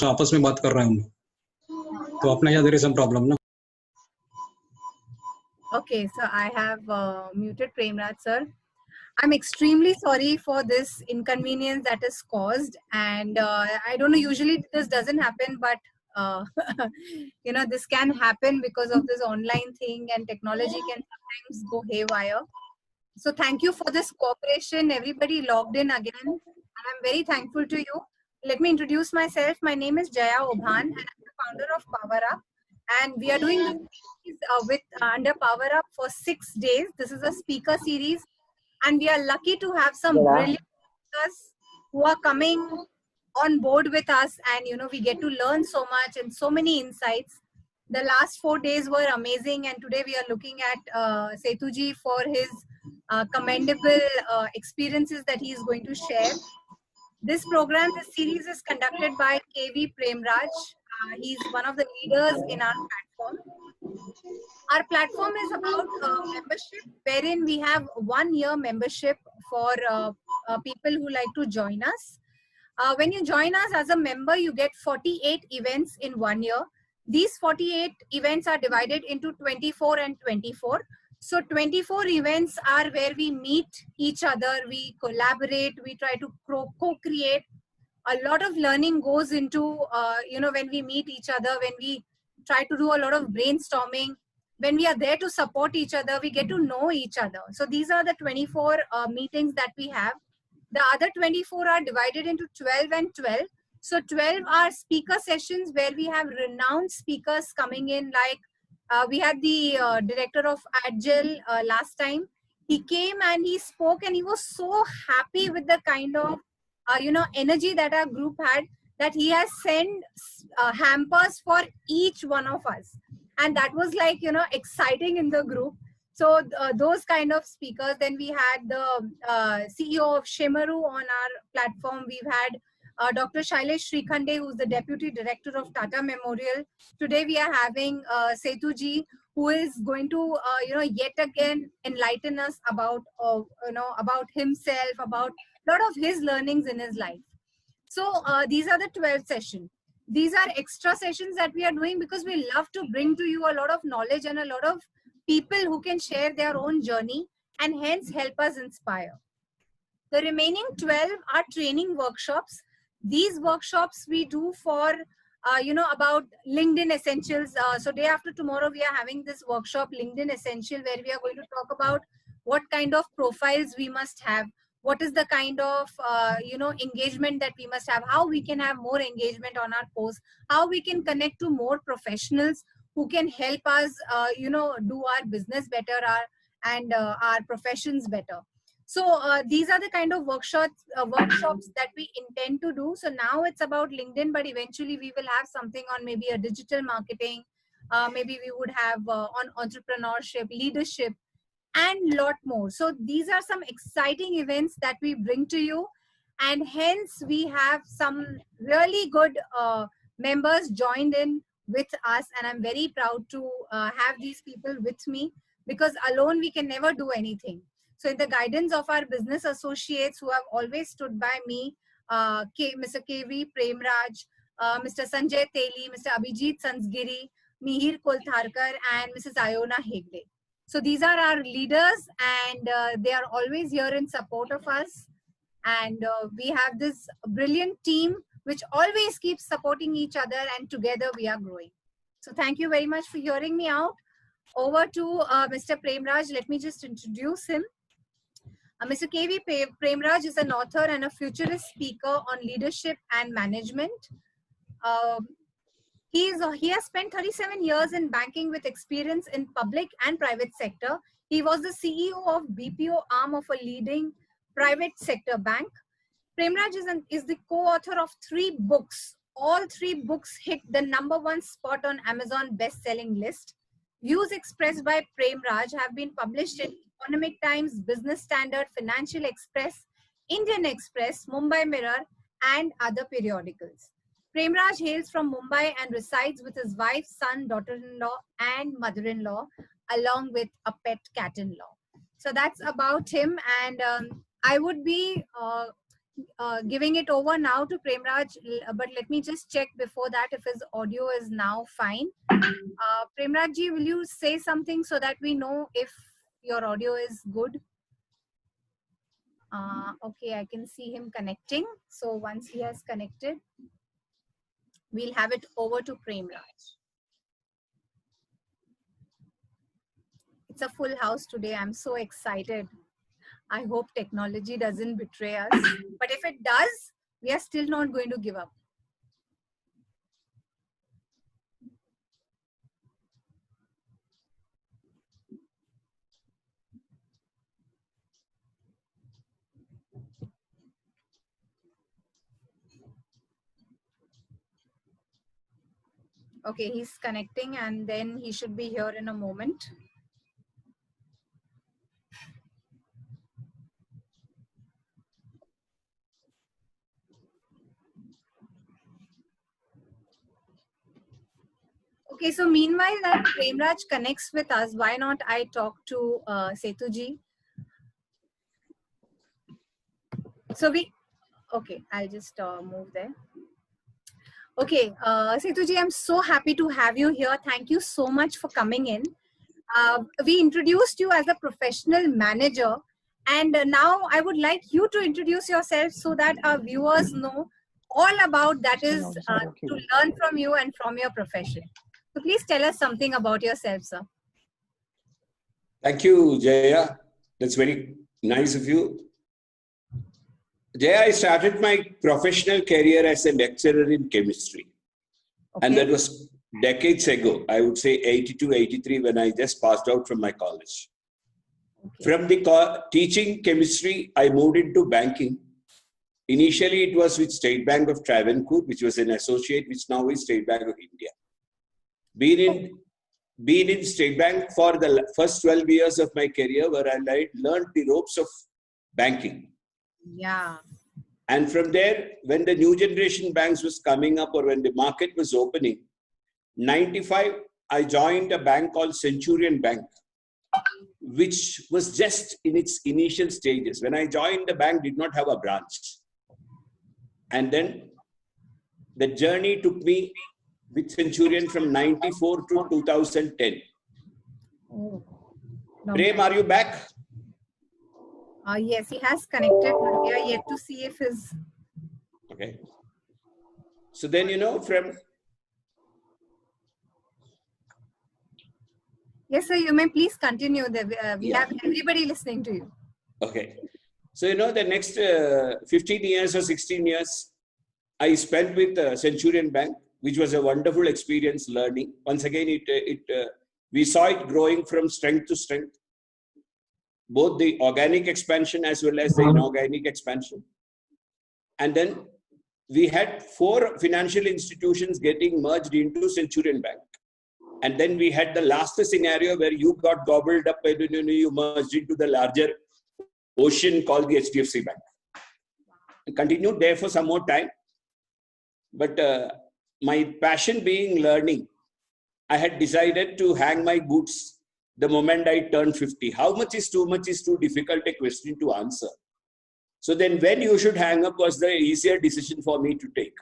आपस में बात कर रहे हैं हम, तो अपने यहाँ there is some problem ना. Okay, so I have muted Premraj sir. I'm extremely sorry for this inconvenience that is caused, and I don't know, usually this doesn't happen, but you know, this can happen because of this online thing, and technology can sometimes go haywire. So thank you for this cooperation. Everybody logged in again, and I'm very thankful to you. Let me introduce myself. My name is Jaya Obhan, and I'm the founder of Power Up. And we are doing this series, under Power Up for 6 days. This is a speaker series, and we are lucky to have some brilliant speakers who are coming on board with us, and you know, we get to learn so much and so many insights. The last 4 days were amazing, and today we are looking at Setuji for his commendable experiences that he is going to share. This program, this series is conducted by KV Premraj. He's one of the leaders in our platform. Our platform is about membership, wherein we have 1 year membership for people who like to join us. When you join us as a member, you get 48 events in 1 year. These 48 events are divided into 24 and 24. So 24 events are where we meet each other, we collaborate, we try to co-create. A lot of learning goes into, you know, when we meet each other, when we try to do a lot of brainstorming, when we are there to support each other, we get to know each other. So these are the 24 meetings that we have. The other 24 are divided into 12 and 12. So 12 are speaker sessions where we have renowned speakers coming in, like we had the director of Agile last time. He came and he spoke, and he was so happy with the kind of you know, energy that our group had, that he has sent hampers for each one of us, and that was like, you know, exciting in the group. So those kind of speakers. Then we had the CEO of Shemaru on our platform. We've had Dr. Shailesh Srikhande, who's the Deputy Director of Tata Memorial. Today we are having Setuji, who is going to, you know, yet again enlighten us about, you know, about himself, about a lot of his learnings in his life. So these are the 12 sessions. These are extra sessions that we are doing because we love to bring to you a lot of knowledge and a lot of people who can share their own journey and hence help us inspire. The remaining 12 are training workshops. These workshops we do for, you know, about LinkedIn Essentials. So day after tomorrow, we are having this workshop, LinkedIn Essential, where we are going to talk about what kind of profiles we must have, what is the kind of, you know, engagement that we must have, how we can have more engagement on our posts, how we can connect to more professionals who can help us, you know, do our business better, and our professions better. So these are the kind of workshops that we intend to do. So now it's about LinkedIn, but eventually we will have something on maybe a digital marketing. Maybe we would have on entrepreneurship, leadership, and lot more. So these are some exciting events that we bring to you, and hence we have some really good members joined in with us, and I'm very proud to have these people with me, because alone we can never do anything. So in the guidance of our business associates who have always stood by me, Mr. KV Premraj, Mr. Sanjay Teli, Mr. Abhijit Sansgiri, Mihir Koltharkar, and Mrs. Iona Hegde. So these are our leaders, and they are always here in support of us. And we have this brilliant team which always keeps supporting each other, and together we are growing. So thank you very much for hearing me out. Over to Mr. Premraj. Let me just introduce him. Mr. KV Premraj is an author and a futurist speaker on leadership and management. He has spent 37 years in banking with experience in public and private sector. He was the CEO of BPO arm of a leading private sector bank. Premraj is the co-author of 3 books. All 3 books hit the #1 spot on Amazon best-selling list. Views expressed by Premraj have been published in Economic Times, Business Standard, Financial Express, Indian Express, Mumbai Mirror, and other periodicals. Premraj hails from Mumbai and resides with his wife, son, daughter-in-law, and mother-in-law, along with a pet cat-in-law. So that's about him. And I would be, giving it over now to Premraj, but let me just check before that if his audio is now fine. Premraj ji, will you say something so that we know if your audio is good? Okay, I can see him connecting. So once he has connected, we'll have it over to Premraj. It's a full house today. I'm so excited. I hope technology doesn't betray us. But if it does, we are still not going to give up. Okay, he's connecting and then he should be here in a moment. Okay, so meanwhile that Premraj connects with us, why not I talk to Setuji? So okay, I'll just move there. Okay, Setuji, I'm so happy to have you here. Thank you so much for coming in. We introduced you as a professional manager, and now I would like you to introduce yourself so that our viewers know all about that is to learn from you and from your profession. So please tell us something about yourself, sir. Thank you, Jaya. That's very nice of you. Jaya, I started my professional career as a lecturer in chemistry. Okay. And that was decades ago, I would say 82, 83, when I just passed out from my college. Okay. From the teaching chemistry, I moved into banking. Initially, it was with State Bank of Travancore, which was an associate, which now is State Bank of India. Been in State Bank for the first 12 years of my career, where I learned the ropes of banking. Yeah. And from there, when the new generation banks was coming up or when the market was opening, 95, I joined a bank called Centurion Bank, which was just in its initial stages. When I joined, the bank did not have a branch. And then the journey took me with Centurion from 94 to 2010. Oh, Prem, are you back? Yes, he has connected, but we are yet to see if his... Okay. So then, you know, from... Yes, sir, you may please continue. We have everybody listening to you. Okay. So, you know, the next 15 years or 16 years, I spent with Centurion Bank, which was a wonderful experience learning. Once again, we saw it growing from strength to strength, both the organic expansion as well as the inorganic expansion. And then we had 4 financial institutions getting merged into Centurion Bank. And then we had the last scenario where you got gobbled up and you merged into the larger ocean called the HDFC Bank. I continued there for some more time. But my passion being learning, I had decided to hang my boots the moment I turned 50. How much is too difficult a question to answer. So then when you should hang up was the easier decision for me to take.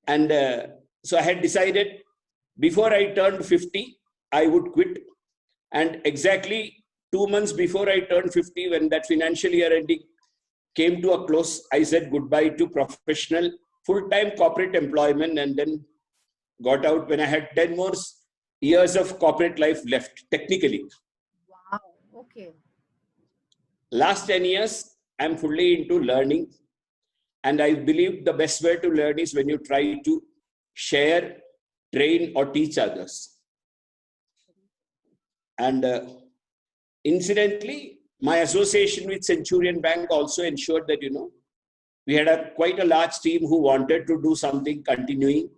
And so I had decided before I turned 50, I would quit. And exactly 2 months before I turned 50, when that financial year ending came to a close, I said goodbye to professional full-time corporate employment and then got out when I had 10 more years of corporate life left, technically. Wow, okay. Last 10 years, I'm fully into learning. And I believe the best way to learn is when you try to share, train, or teach others. And incidentally, my association with Centurion Bank also ensured that, you know, we had quite a large team who wanted to do something continuing,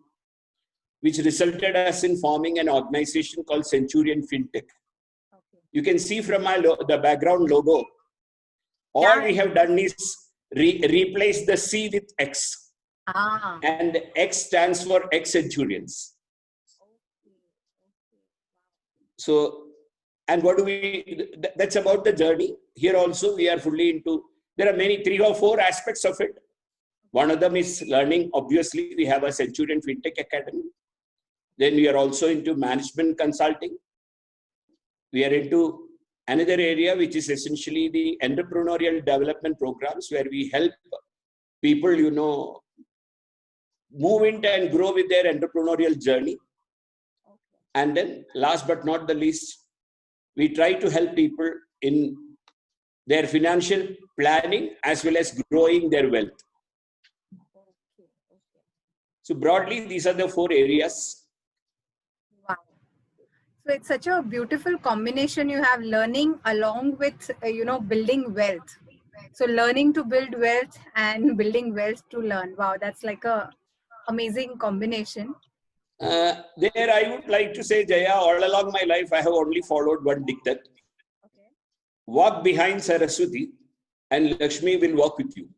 which resulted us in forming an organization called Centurion FinTech. Okay. You can see from my the background logo, all we have done is replace the C with X. And X stands for Ex-Centurions. So, and what do we, that's about the journey. Here also we are fully into There are many, 3 or 4 aspects of it. One of them is learning. Obviously, we have a Centurion FinTech Academy. Then we are also into management consulting. We are into another area, which is essentially the entrepreneurial development programs, where we help people, move into and grow with their entrepreneurial journey. And then last but not the least, we try to help people in their financial planning as well as growing their wealth. So broadly, these are the 4 areas. Wow. So it's such a beautiful combination you have, learning along with, building wealth. So learning to build wealth and building wealth to learn. Wow, that's like a amazing combination. There I would like to say, Jaya, all along my life, I have only followed one diktat. Okay. Walk behind Saraswati and Lakshmi will walk with you.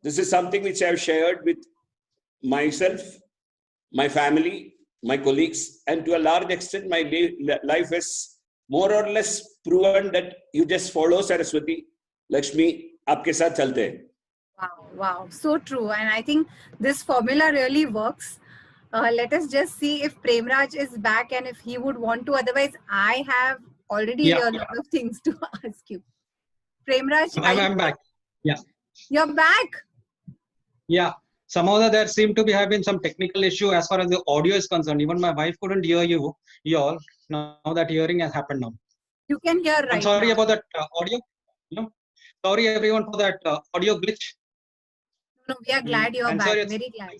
This is something which I have shared with myself, my family, my colleagues, and to a large extent, my life has more or less proven that you just follow Saraswati, Lakshmi, aapke saath chalte hain. Wow, so true. And I think this formula really works. Let us just see if Premraj is back and if he would want to. Otherwise, I have already a lot of things to ask you. Premraj, I'm back. Yeah. You're back? Yeah. Somehow there seemed to be having some technical issue as far as the audio is concerned. Even my wife couldn't hear you all. Now that hearing has happened now. You can hear right I'm sorry now. about that audio. Sorry everyone for that audio glitch. No, we are glad you're back. Sorry, very glad.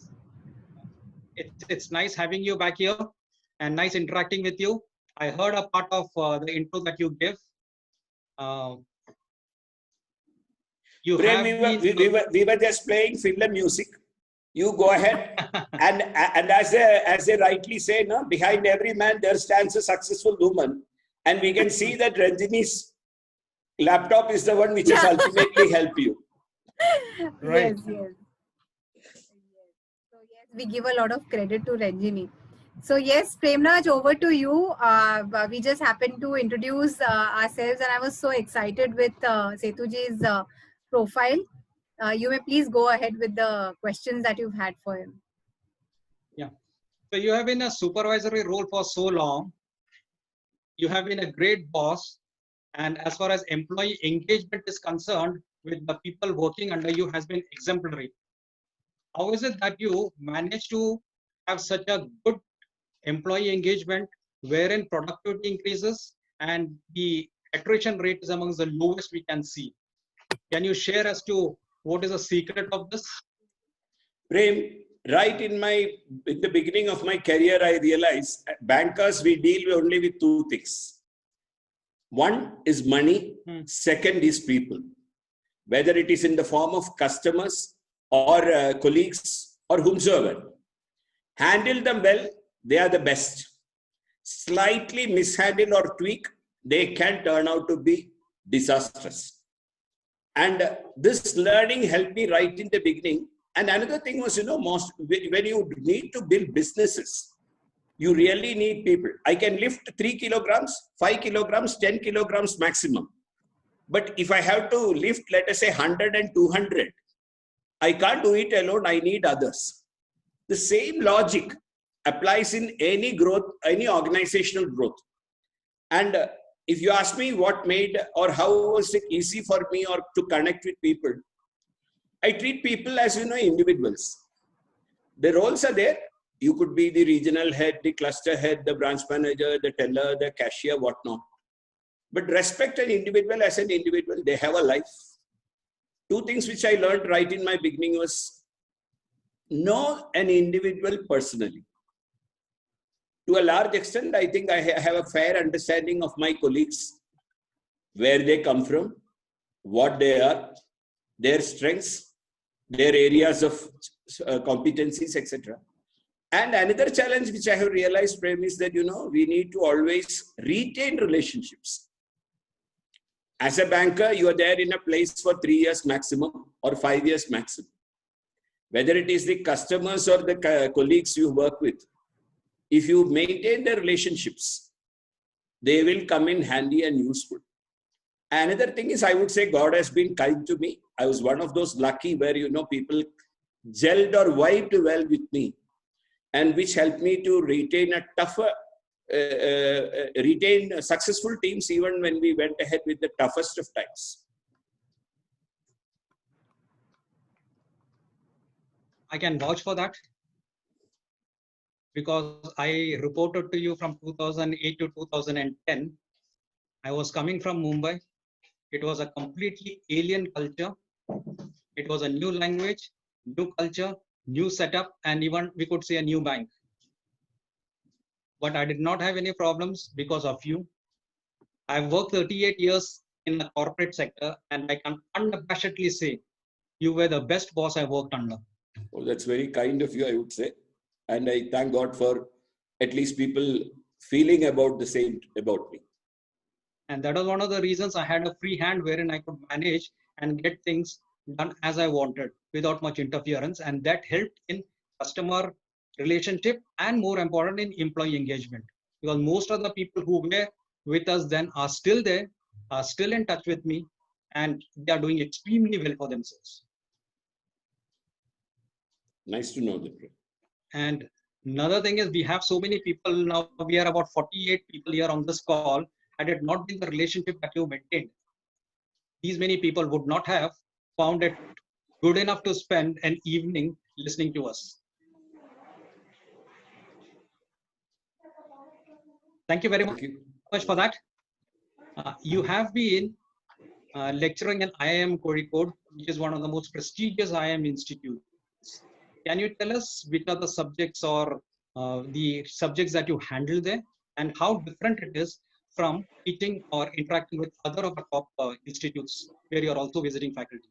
It's nice having you back here and nice interacting with you. I heard a part of the intro that you gave. We were just playing film music. You go ahead and as they rightly say, no, behind every man there stands a successful woman, and we can see that Ranjini's laptop is the one which has ultimately helped you. Right. Yes. So yes, we give a lot of credit to Ranjini. So yes, Premraj, over to you. We just happened to introduce ourselves, and I was so excited with Setuji's profile. You may please go ahead with the questions that you've had for him. Yeah. So you have been a supervisory role for so long. You have been a great boss. And as far as employee engagement is concerned, with the people working under you has been exemplary. How is it that you managed to have such a good employee engagement wherein productivity increases and the attrition rate is amongst the lowest we can see? Can you share as to what is the secret of this? Prem, right in the beginning of my career, I realized bankers, we deal only with 2 things. One is money, second is people. Whether it is in the form of customers or colleagues or whomsoever. Handle them well, they are the best. Slightly mishandle or tweak, they can turn out to be disastrous. And this learning helped me right in the beginning. And another thing was, when you need to build businesses, you really need people. I can lift 3 kilograms, 5 kilograms, 10 kilograms maximum. But if I have to lift, let us say 100 and 200, I can't do it alone. I need others. The same logic applies in any growth, any organizational growth. And if you ask me what made or how was it easy for me or to connect with people, I treat people as, individuals. The roles are there. You could be the regional head, the cluster head, the branch manager, the teller, the cashier, whatnot. But respect an individual as an individual. They have a life. 2 things which I learned right in my beginning was know an individual personally. To a large extent, I think I have a fair understanding of my colleagues, where they come from, what they are, their strengths, their areas of competencies, etc. And another challenge which I have realized, Prem, is that, we need to always retain relationships. As a banker, you are there in a place for 3 years maximum or 5 years maximum. Whether it is the customers or the colleagues you work with, if you maintain the relationships, they will come in handy and useful. Another thing is, I would say God has been kind to me. I was one of those lucky where, people gelled or vibed well with me, and which helped me to retain a tougher, retain successful teams even when we went ahead with the toughest of times. I can vouch for that, because I reported to you from 2008 to 2010. I was coming from Mumbai. It was a completely alien culture. It was a new language, new culture, new setup, and even we could say a new bank. But I did not have any problems because of you. I've worked 38 years in the corporate sector, and I can unabashedly say you were the best boss I worked under. Oh, that's very kind of you, I would say. And I thank God for at least people feeling about the same about me. And that was one of the reasons I had a free hand wherein I could manage and get things done as I wanted without much interference. And that helped in customer relationship and, more important, in employee engagement. Because most of the people who were with us then are still there, are still in touch with me, and they are doing extremely well for themselves. Nice to know that. And another thing is, we have so many people now. We are about 48 people here on this call. Had it not been the relationship that you maintained, these many people would not have found it good enough to spend an evening listening to us. Thank you very much for that. You have been lecturing in IIM Kozhikode, which is one of the most prestigious IIM institutes. Can you tell us which are the subjects or the subjects that you handle there, and how different it is from teaching or interacting with other of the top institutes where you're also visiting faculty?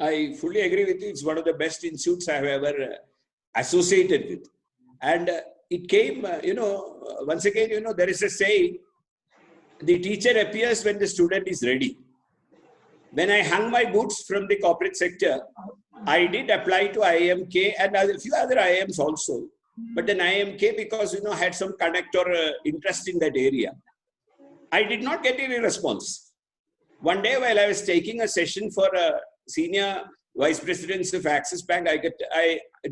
I fully agree with you. It's one of the best institutes I have ever associated with. And it came, once again, there is a saying, the teacher appears when the student is ready. When I hung my boots from the corporate sector, I did apply to IIMK and a few other IIMs also. But then IIMK, because, had some connect or interest in that area, I did not get any response. One day while I was taking a session for senior vice presidents of Axis Bank,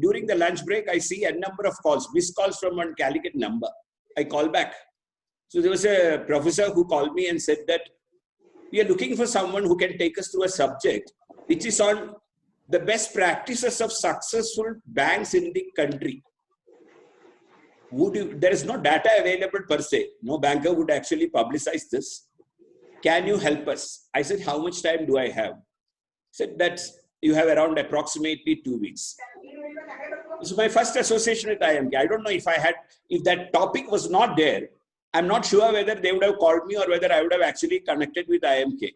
during the lunch break, I see a number of calls, missed calls from one Calicut number. I call back. So there was a professor who called me and said that we are looking for someone who can take us through a subject which is on the best practices of successful banks in the country. There is no data available per se. No banker would actually publicize this. Can you help us? I said, how much time do I have? He said that you have around approximately 2 weeks. This is my first association with IIMK. I don't know if that topic was not there. I'm not sure whether they would have called me or whether I would have actually connected with IIMK.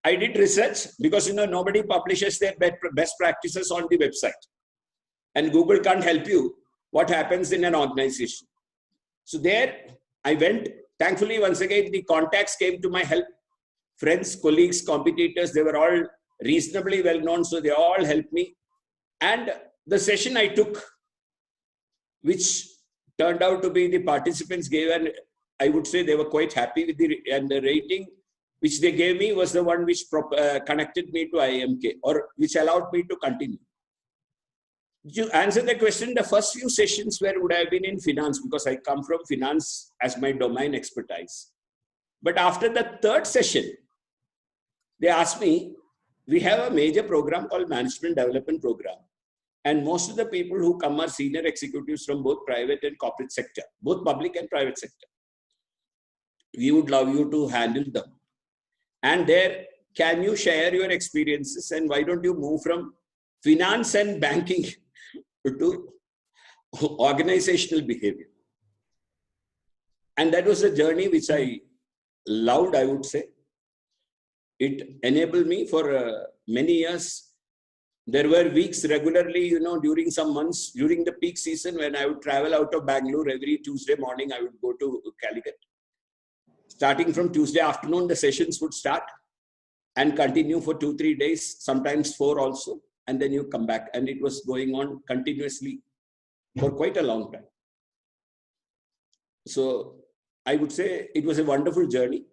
I did research because, nobody publishes their best practices on the website. And Google can't help you what happens in an organization. So there I went. Thankfully, once again, the contacts came to my help. Friends, colleagues, competitors, they were all reasonably well known. So they all helped me. And the session I took, which turned out to be the participants gave, and I would say they were quite happy with the rating which they gave me was the one which connected me to IIMK, or which allowed me to continue. To answer the question, the first few sessions would have been in finance, because I come from finance as my domain expertise. But after the third session, they asked me, we have a major program called Management Development Program. And most of the people who come are senior executives from both private and corporate sector, both public and private sector. We would love you to handle them. And there, can you share your experiences, and why don't you move from finance and banking to organizational behavior? And that was a journey which I loved, I would say. It enabled me for many years. There were weeks regularly, during some months, during the peak season, when I would travel out of Bangalore every Tuesday morning, I would go to Calicut. Starting from Tuesday afternoon, the sessions would start and continue for 2-3 days, sometimes 4 also. And then you come back, and it was going on continuously for quite a long time. So I would say it was a wonderful journey.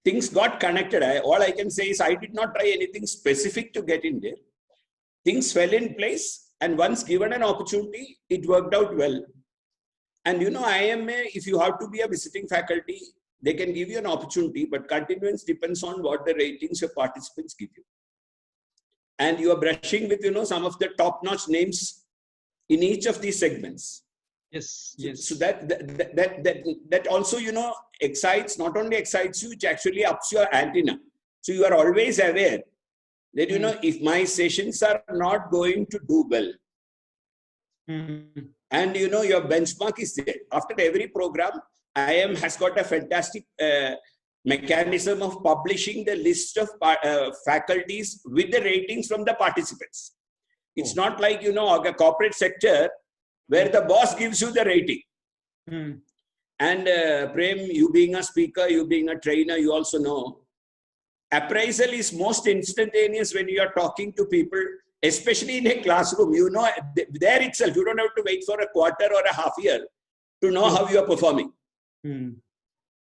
things got connected. All I can say is I did not try anything specific to get in there. Things fell in place, and once given an opportunity, it worked out well. And IMA, if you have to be a visiting faculty, they can give you an opportunity, but continuance depends on what the ratings your participants give you. And you are brushing with, some of the top-notch names in each of these segments. Yes, yes. So that also, excites, not only excites you, it actually ups your antenna. So you are always aware that, if my sessions are not going to do well, and your benchmark is there. After every program, IIM has got a fantastic mechanism of publishing the list of faculties with the ratings from the participants. It's not like, a corporate sector where the boss gives you the rating. And Prem, you being a speaker, you being a trainer, you also know, appraisal is most instantaneous when you are talking to people, especially in a classroom. There itself, you don't have to wait for a quarter or a half year to know how you are performing.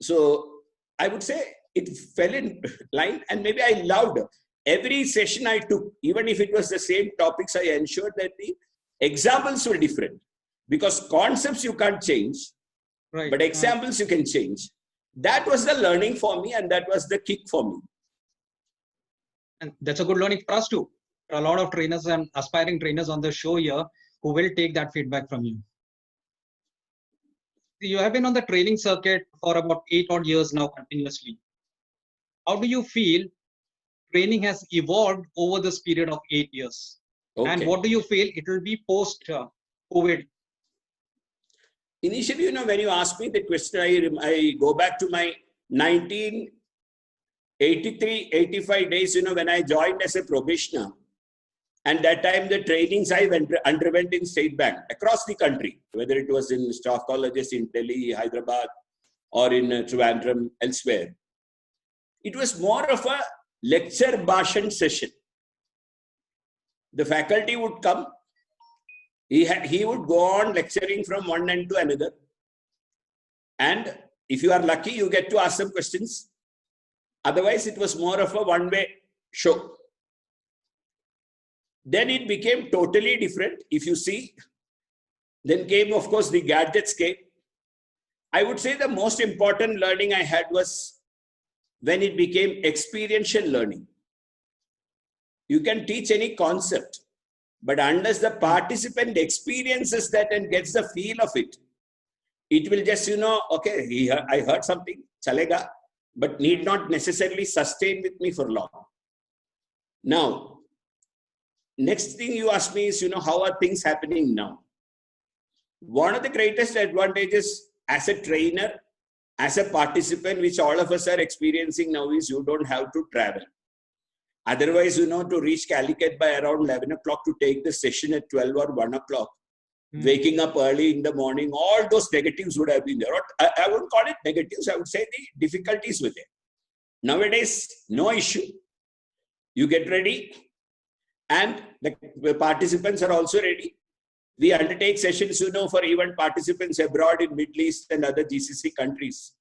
So I would say it fell in line, and maybe I loved every session I took. Even if it was the same topics, I ensured that the examples were different, because concepts you can't change, right, but examples you can change. That was the learning for me, and that was the kick for me. And that's a good learning for us too. A lot of trainers and aspiring trainers on the show here who will take that feedback from you. You have been on the training circuit for about 8 odd years now continuously. How do you feel training has evolved over this period of 8 years? Okay. And what do you feel it will be post-COVID? Initially, when you asked me the question, I go back to my 1983-85 days, when I joined as a probationer. And that time, the trainings I underwent in State Bank across the country, whether it was in staff colleges in Delhi, Hyderabad, or in Trivandrum, elsewhere. It was more of a lecture bhashan session. The faculty would come. He would go on lecturing from one end to another. And if you are lucky, you get to ask some questions. Otherwise, it was more of a one-way show. Then it became totally different. If you see, then came, of course, the gadgets came. I would say the most important learning I had was when it became experiential learning. You can teach any concept, but unless the participant experiences that and gets the feel of it, it will just, okay, I heard something, chalega, but need not necessarily sustain with me for long. Now, next thing you ask me is, how are things happening now? One of the greatest advantages as a trainer, as a participant, which all of us are experiencing now, is you don't have to travel. Otherwise, to reach Calicut by around 11 o'clock to take the session at 12 or 1 o'clock, waking up early in the morning, all those negatives would have been there. I wouldn't call it negatives. I would say the difficulties were there. Nowadays, no issue. You get ready. And the participants are also ready. We undertake sessions, for even participants abroad in Middle East and other GCC countries,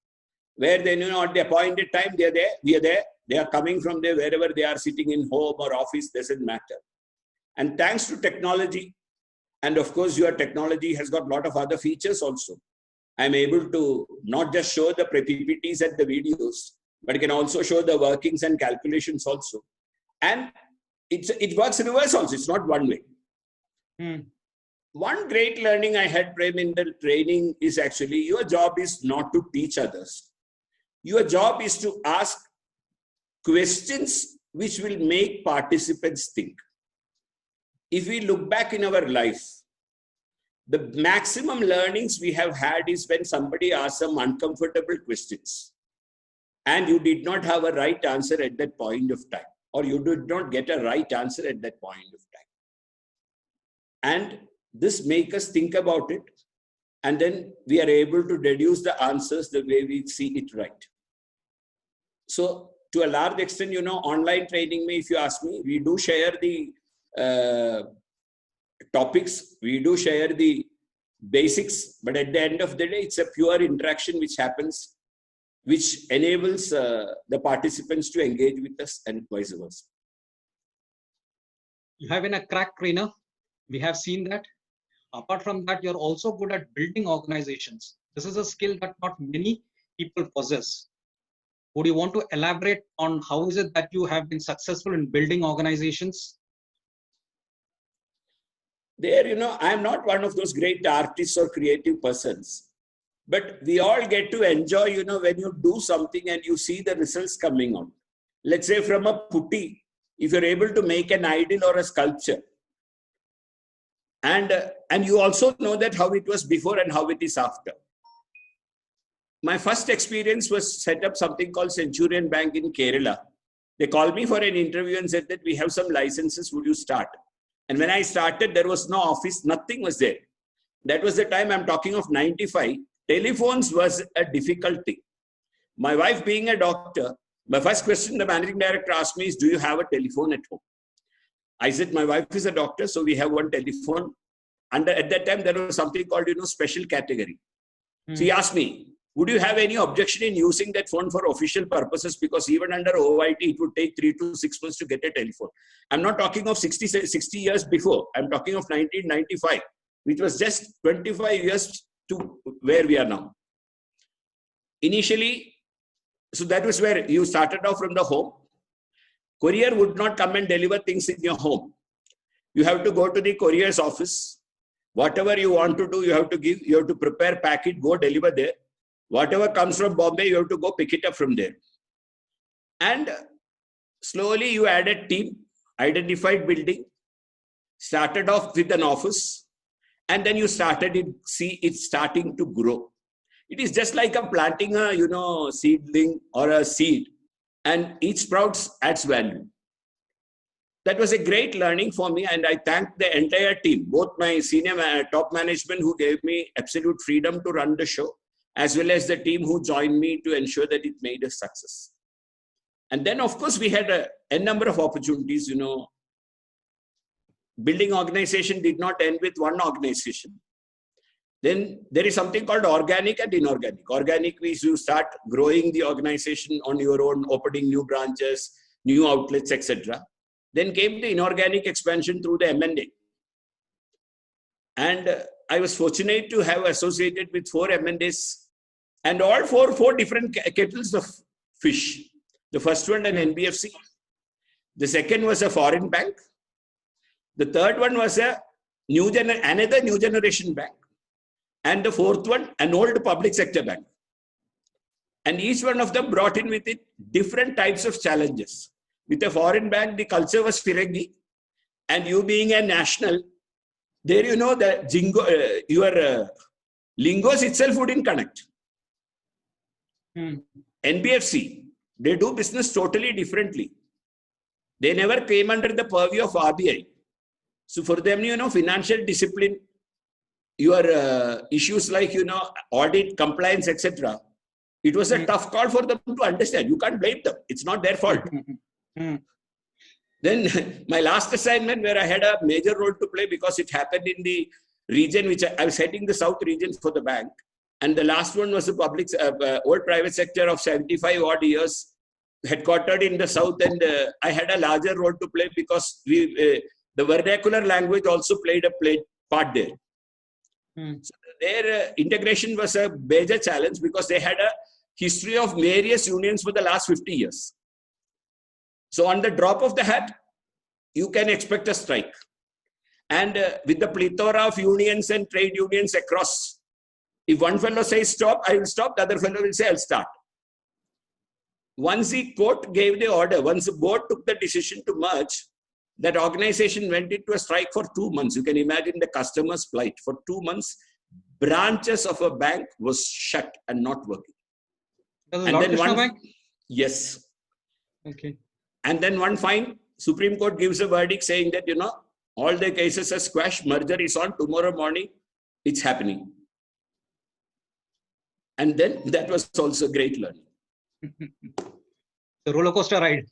where then, at the appointed time, they are there, we are there. They are coming from there, wherever they are sitting in home or office, doesn't matter. And thanks to technology, and of course, your technology has got a lot of other features also. I'm able to not just show the PPTs and the videos, but I can also show the workings and calculations also. And it works in reverse also. It's not one way. One great learning I had, Prem, in the training is actually your job is not to teach others. Your job is to ask questions which will make participants think. If we look back in our life, the maximum learnings we have had is when somebody asks some uncomfortable questions and you did not have a right answer at that point of time, or you did not get a right answer at that point of time. And this makes us think about it, and then we are able to deduce the answers the way we see it right. So to a large extent, online training, if you ask me, we do share the topics, we do share the basics, but at the end of the day, it's a pure interaction which happens which enables the participants to engage with us and vice versa. You have been a crack trainer. We have seen that. Apart from that, you're also good at building organizations. This is a skill that not many people possess. Would you want to elaborate on how is it that you have been successful in building organizations? There, I'm not one of those great artists or creative persons, but we all get to enjoy, when you do something and you see the results coming out. Let's say from a putty, if you're able to make an idol or a sculpture, and you also know that how it was before and how it is after. My first experience was set up something called Centurion Bank in Kerala. They called me for an interview and said that we have some licenses, would you start? And when I started, there was no office, nothing was there. That was the time, I'm talking of 95. Telephones was a difficulty. My wife being a doctor, my first question the managing director asked me is, do you have a telephone at home? I said, my wife is a doctor, so we have one telephone. And at that time, there was something called, special category. So he asked me, would you have any objection in using that phone for official purposes? Because even under OIT, it would take 3 to 6 months to get a telephone. I'm not talking of 60 years before. I'm talking of 1995, which was just 25 years to where we are now. Initially, so that was where you started off from the home. Courier would not come and deliver things in your home. You have to go to the courier's office. Whatever you want to do, you have to give, you have to prepare, pack it, go deliver there. Whatever comes from Bombay, you have to go pick it up from there. And slowly you added team, identified building, started off with an office, and then you started it, see it starting to grow. It is just like a planting a, seedling or a seed, and each sprouts adds value. That was a great learning for me, and I thank the entire team, both my senior top management who gave me absolute freedom to run the show, as well as the team who joined me to ensure that it made a success. And then, of course, we had a number of opportunities. Building organization did not end with one organization. Then there is something called organic and inorganic. Organic means you start growing the organization on your own, opening new branches, new outlets, etc. Then came the inorganic expansion through the M&A. And I was fortunate to have associated with 4 M&As and all four different kettles of fish. The first one, an NBFC. The second was a foreign bank. The third one was another new generation bank. And the fourth one, an old public sector bank. And each one of them brought in with it different types of challenges. With a foreign bank, the culture was Firangi. And you being a national, there the jingo, your lingos itself wouldn't connect. NBFC, they do business totally differently. They never came under the purview of RBI. So for them, financial discipline, your issues like, audit, compliance, etc. It was a tough call for them to understand. You can't blame them. It's not their fault. Then my last assignment where I had a major role to play because it happened in the region which I was heading the South region for the bank. And the last one was the public, old private sector of 75 odd years, headquartered in the South. And I had a larger role to play because the vernacular language also played a part there. So their integration was a major challenge because they had a history of various unions for the last 50 years. So on the drop of the hat, you can expect a strike. And with the plethora of unions and trade unions across, if one fellow says stop, I will stop, the other fellow will say I'll start. Once the court gave the order, once the board took the decision to merge, that organization went into a strike for 2 months. You can imagine the customer's plight. For 2 months, branches of a bank was shut and not working. And then one bank? Yes. Okay. And then one fine, Supreme Court gives a verdict saying that, all the cases are squashed, merger is on, tomorrow morning, it's happening. And then that was also great learning. The roller coaster ride.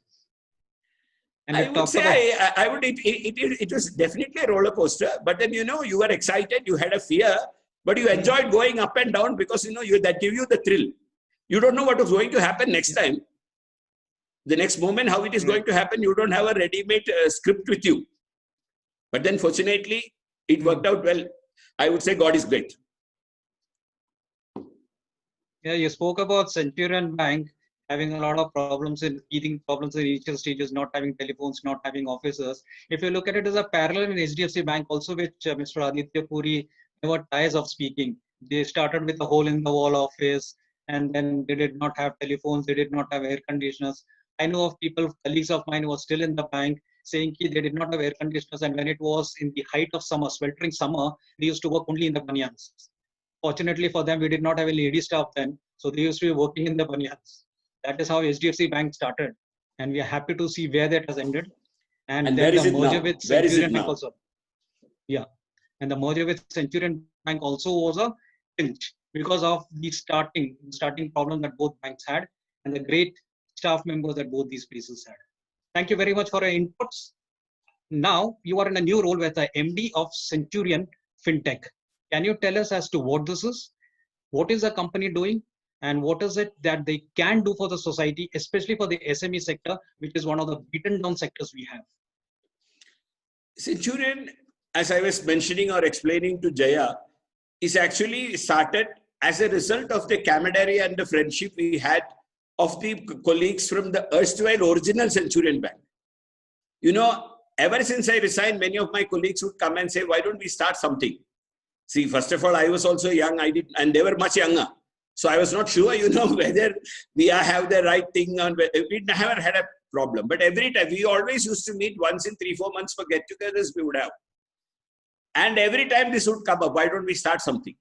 And I would say, it was definitely a roller coaster, but then, you were excited, you had a fear, but you enjoyed going up and down because, that gave you the thrill. You don't know what is going to happen next time. The next moment, how it is going to happen, you don't have a ready-made script with you. But then fortunately, it worked out well. I would say God is great. Yeah, you spoke about Centurion Bank having a lot of problems in initial stages, not having telephones, not having officers. If you look at it as a parallel in HDFC Bank, also which Mr. Aditya Puri never tires of speaking. They started with a hole in the wall office, and then they did not have telephones, they did not have air conditioners. I know of people, colleagues of mine who were still in the bank saying they did not have air conditioners, and when it was in the height of summer, sweltering summer, they used to work only in the banyans. Fortunately for them, we did not have a lady staff then, so they used to be working in the banyans. That is how HDFC Bank started, and we are happy to see where that has ended. And then the merger with Centurion Bank also. Yeah, and the merger with Centurion Bank also was a pinch because of the starting problem that both banks had and the great staff members that both these places had. Thank you very much for your inputs. Now you are in a new role with the MD of Centurion FinTech. Can you tell us as to what this is? What is the company doing? And what is it that they can do for the society, especially for the SME sector, which is one of the beaten down sectors we have? Centurion, as I was mentioning or explaining to Jaya, is actually started as a result of the camaraderie and the friendship we had of the colleagues from the erstwhile original Centurion Bank. You know, ever since I resigned, many of my colleagues would come and say, why don't we start something? See, first of all, I was also young, and they were much younger. So I was not sure, you know, whether we have the right thing on. We never had a problem. But every time, we always used to meet once in 3-4 months for get-togethers we would have. And every time this would come up, why don't we start something?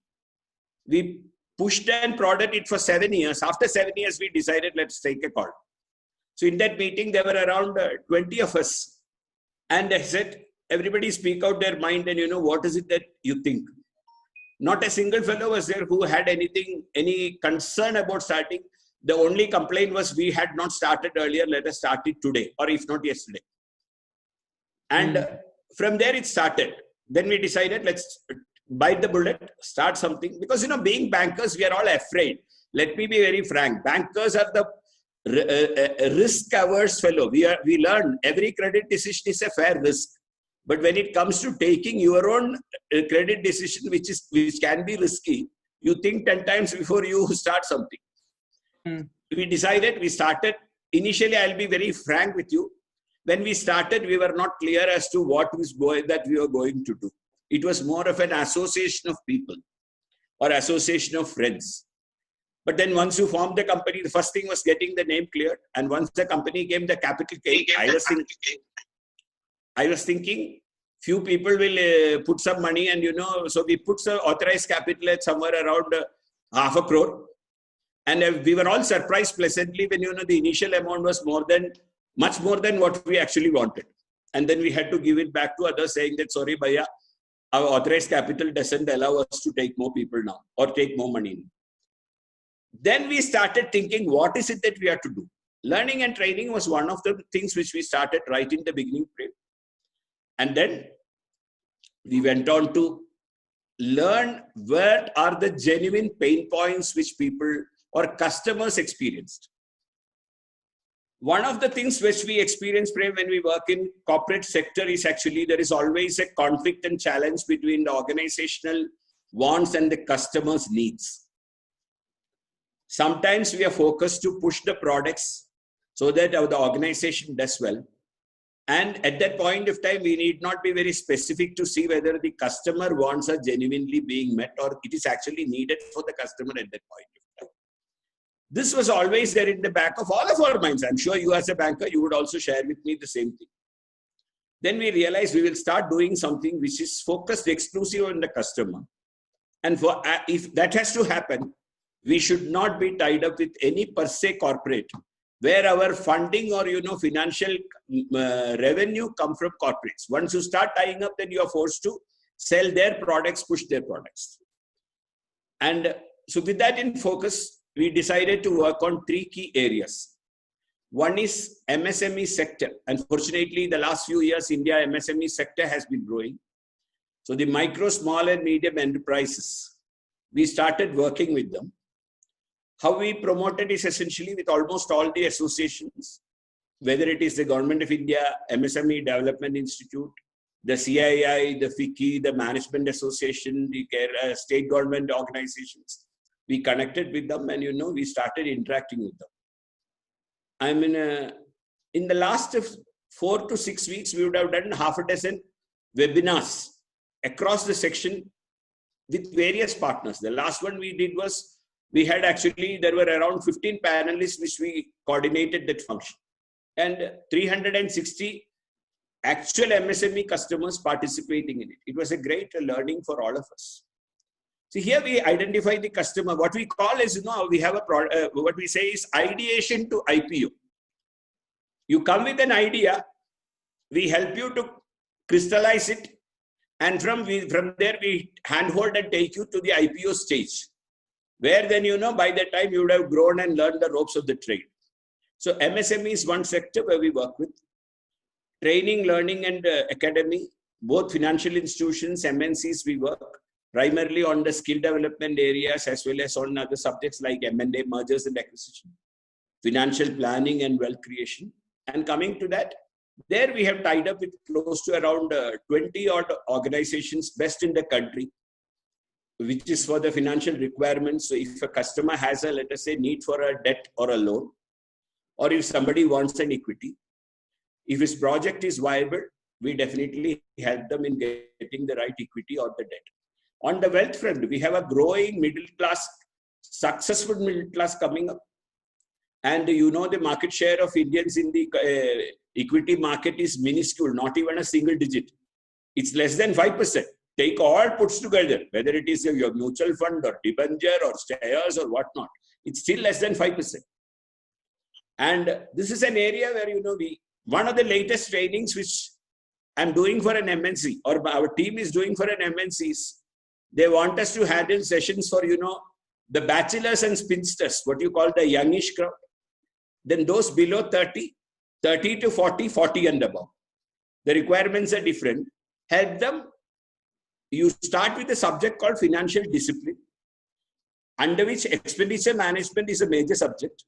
We pushed and prodded it for 7 years. After 7 years, we decided, let's take a call. So in that meeting, there were around 20 of us. And I said, everybody speak out their mind and, you know, what is it that you think? Not a single fellow was there who had any concern about starting. The only complaint was we had not started earlier. Let us start it today, or if not yesterday. And from there it started. Then we decided, let's bite the bullet, start something. Because, you know, being bankers, we are all afraid. Let me be very frank. Bankers are the risk-averse fellow. We learn every credit decision is a fair risk. But when it comes to taking your own credit decision, which can be risky, you think 10 times before you start something. We decided, we started. Initially, I'll be very frank with you. When we started, we were not clear as to what that we were going to do. It was more of an association of people or association of friends. But then once you formed the company, the first thing was getting the name cleared. And once the company came, the capital came. I was thinking, few people will put some money, and you know, so we put some authorized capital at somewhere around 500 crore. And we were all surprised pleasantly when, you know, the initial amount was much more than what we actually wanted. And then we had to give it back to others saying that, sorry, Bhaiya, our authorized capital doesn't allow us to take more people now or take more money. Then we started thinking, what is it that we have to do? Learning and training was one of the things which we started right in the beginning. And then we went on to learn what are the genuine pain points which people or customers experienced. One of the things which we experience, Prem, when we work in corporate sector is actually there is always a conflict and challenge between the organizational wants and the customer's needs. Sometimes we are focused to push the products so that the organization does well. And at that point of time, we need not be very specific to see whether the customer wants are genuinely being met or it is actually needed for the customer at that point of time. This was always there in the back of all of our minds. I'm sure you as a banker, you would also share with me the same thing. Then we realized we will start doing something which is focused exclusively on the customer. And for if that has to happen, we should not be tied up with any per se corporate, where our funding or, you know, financial revenue come from corporates. Once you start tying up, then you are forced to sell their products, push their products. And so with that in focus, we decided to work on 3 key areas. One is MSME sector. Unfortunately, the last few years, India MSME sector has been growing. So the micro, small and medium enterprises, we started working with them. How we promoted is essentially with almost all the associations, whether it is the Government of India, MSME Development Institute, the CII, the FICCI, the Management Association, the state government organizations. We connected with them and, we started interacting with them. I mean, in the last 4 to 6 weeks, we would have done half a dozen webinars across the section with various partners. The last one we did was, there were around 15 panelists which we coordinated that function. And 360 actual MSME customers participating in it. It was a great learning for all of us. See, here we identify the customer. What we call is, we have what we say is ideation to IPO. You come with an idea, we help you to crystallize it, and from there we handhold and take you to the IPO stage, where then, by that time you would have grown and learned the ropes of the trade. So MSME is one sector where we work with. Training, learning, and academy, both financial institutions, MNCs, we work primarily on the skill development areas as well as on other subjects like M&A, mergers and acquisition, financial planning and wealth creation. And coming to that, there we have tied up with close to around 20 odd organizations best in the country, which is for the financial requirements. So if a customer has a, let us say, need for a debt or a loan, or if somebody wants an equity, if his project is viable, we definitely help them in getting the right equity or the debt. On the wealth front, we have a growing middle class, successful middle class coming up. And the market share of Indians in the equity market is minuscule, not even a single digit. It's less than 5%. Take all puts together, whether it is your mutual fund or debenture or shares or whatnot, it's still less than 5%. And this is an area where, one of the latest trainings which I'm doing for an MNC, or our team is doing for an MNC, is they want us to handle sessions for, the bachelors and spinsters, what you call the youngish crowd. Then those below 30, 30 to 40, 40 and above. The requirements are different. Help them. You start with a subject called financial discipline, under which expenditure management is a major subject.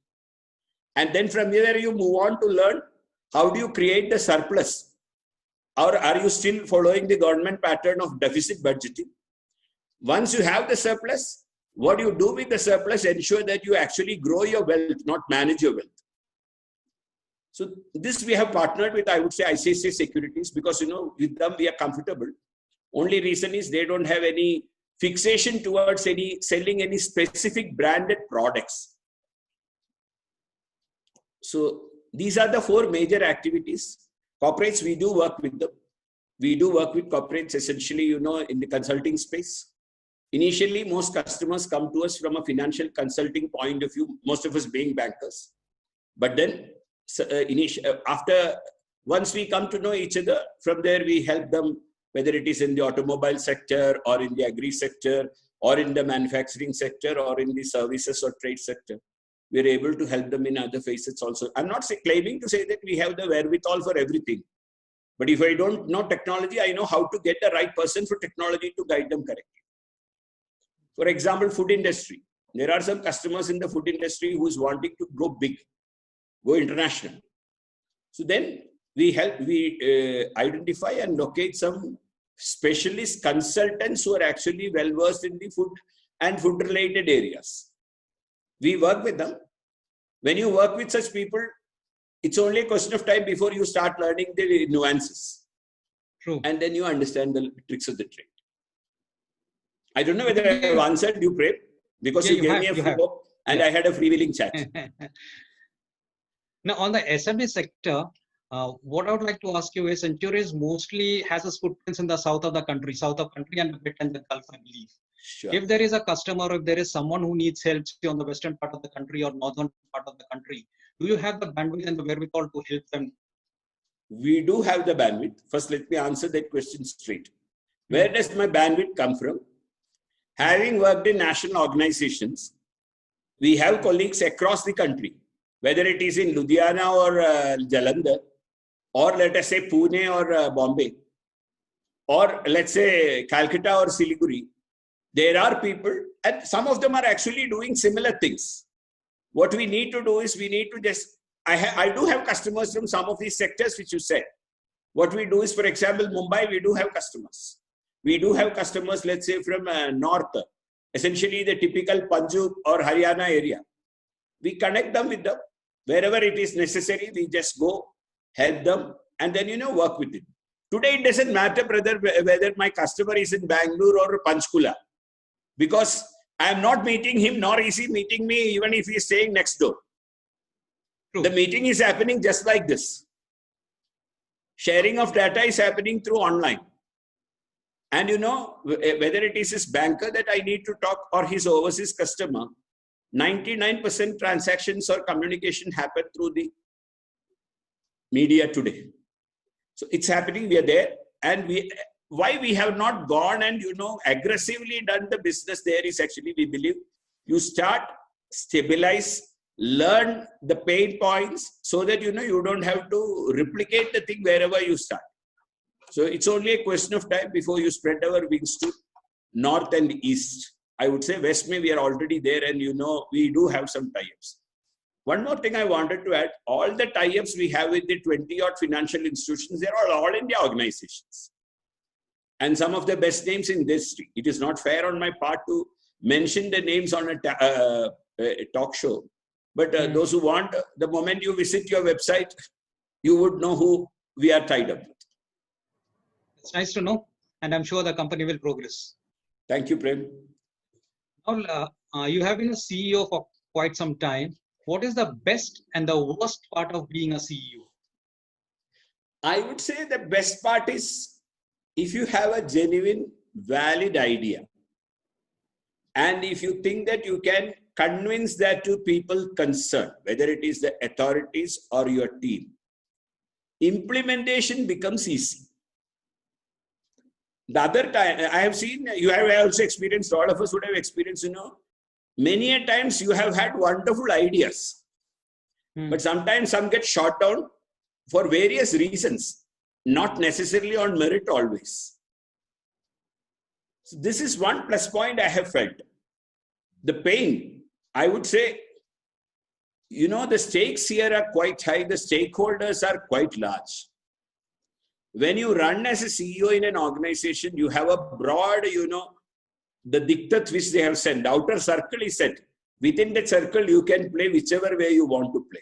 And then from there you move on to learn how do you create the surplus, or are you still following the government pattern of deficit budgeting? Once you have the surplus, what you do with the surplus, ensure that you actually grow your wealth, not manage your wealth. So this we have partnered with, I would say, ICICI Securities, because, with them we are comfortable. Only reason is they don't have any fixation towards selling any specific branded products. So these are the 4 major activities. Corporates, we do work with them. We do work with corporates essentially, in the consulting space. Initially, most customers come to us from a financial consulting point of view, most of us being bankers. But then, once we come to know each other, from there we help them, whether it is in the automobile sector or in the agri sector or in the manufacturing sector or in the services or trade sector. We are able to help them in other facets also. I'm not claiming to say that we have the wherewithal for everything. But if I don't know technology, I know how to get the right person for technology to guide them correctly. For example, food industry. There are some customers in the food industry who is wanting to go big, go international. So then we identify and locate some specialist consultants who are actually well versed in the food and food related areas. We work with them. When you work with such people, it's only a question of time before you start learning the nuances. True. And then you understand the tricks of the trade. I don't know whether I have answered you, Prem, because you gave me a free hope and I had a freewheeling chat. Now, on the SME sector, what I would like to ask you is, Centurions mostly has its footprints in the south of the country and a bit in the Gulf, I believe. Sure. If there is a customer, or if there is someone who needs help on the western part of the country or northern part of the country, do you have the bandwidth and the wherewithal to help them? We do have the bandwidth. First, let me answer that question straight. Where does my bandwidth come from? Having worked in national organizations, we have colleagues across the country, whether it is in Ludhiana or Jalandhar, or let us say Pune or Bombay, or let's say Calcutta or Siliguri. There are people, and some of them are actually doing similar things. What we need to do is we need to just, I do have customers from some of these sectors which you said. What we do is, for example, Mumbai, we do have customers. We do have customers, let's say from North, essentially the typical Punjab or Haryana area. We connect them with them. Wherever it is necessary, we just go, help them, and then, work with it. Today, it doesn't matter whether my customer is in Bangalore or Panchkula, because I am not meeting him, nor is he meeting me, even if he is staying next door. True. The meeting is happening just like this. Sharing of data is happening through online. And whether it is his banker that I need to talk or his overseas customer, 99% transactions or communication happen through the media today. So it's happening, we are there. And why we have not gone and, aggressively done the business there is actually, we believe, you start, stabilize, learn the pain points so that, you don't have to replicate the thing wherever you start. So it's only a question of time before you spread our wings to north and east. I would say West May, we are already there, and we do have some tie-ups. One more thing I wanted to add, all the tie-ups we have with the 20-odd financial institutions, they are all India organizations. And some of the best names in this. It is not fair on my part to mention the names on a talk show. But those who want, the moment you visit your website, you would know who we are tied up with. It's nice to know, and I'm sure the company will progress. Thank you, Prem. Now, you have been a CEO for quite some time. What is the best and the worst part of being a CEO? I would say the best part is if you have a genuine, valid idea, and if you think that you can convince that to people concerned, whether it is the authorities or your team, implementation becomes easy. The other time, I have seen, you have also experienced, all of us would have experienced, many a times you have had wonderful ideas, but sometimes some get shot down for various reasons, not necessarily on merit always. So this is one plus point I have felt. The pain, I would say, the stakes here are quite high. The stakeholders are quite large. When you run as a CEO in an organization, you have a broad, the diktat which they have sent, the outer circle is set. Within that circle, you can play whichever way you want to play.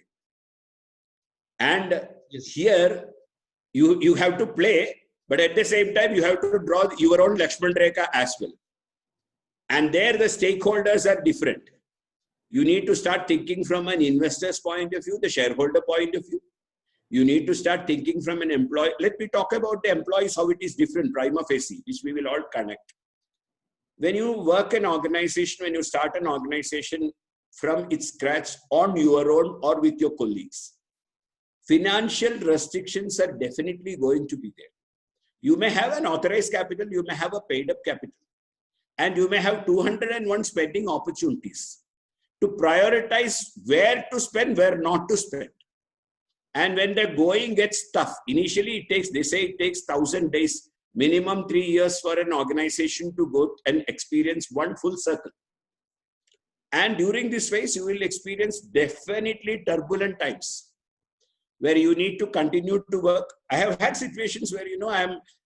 And here, you have to play, but at the same time, you have to draw your own Lakshman Rekha as well. And there, the stakeholders are different. You need to start thinking from an investor's point of view, the shareholder point of view. You need to start thinking from an employee. Let me talk about the employees, how it is different, prima facie, which we will all connect. When you work an organization, when you start an organization from its scratch on your own or with your colleagues, financial restrictions are definitely going to be there. You may have an authorized capital, you may have a paid up capital, and you may have 201 spending opportunities to prioritize where to spend, where not to spend. And when the going gets tough, initially they say it takes 1,000 days, minimum 3 years for an organization to go and experience one full circle. And during this phase, you will experience definitely turbulent times where you need to continue to work. I have had situations where,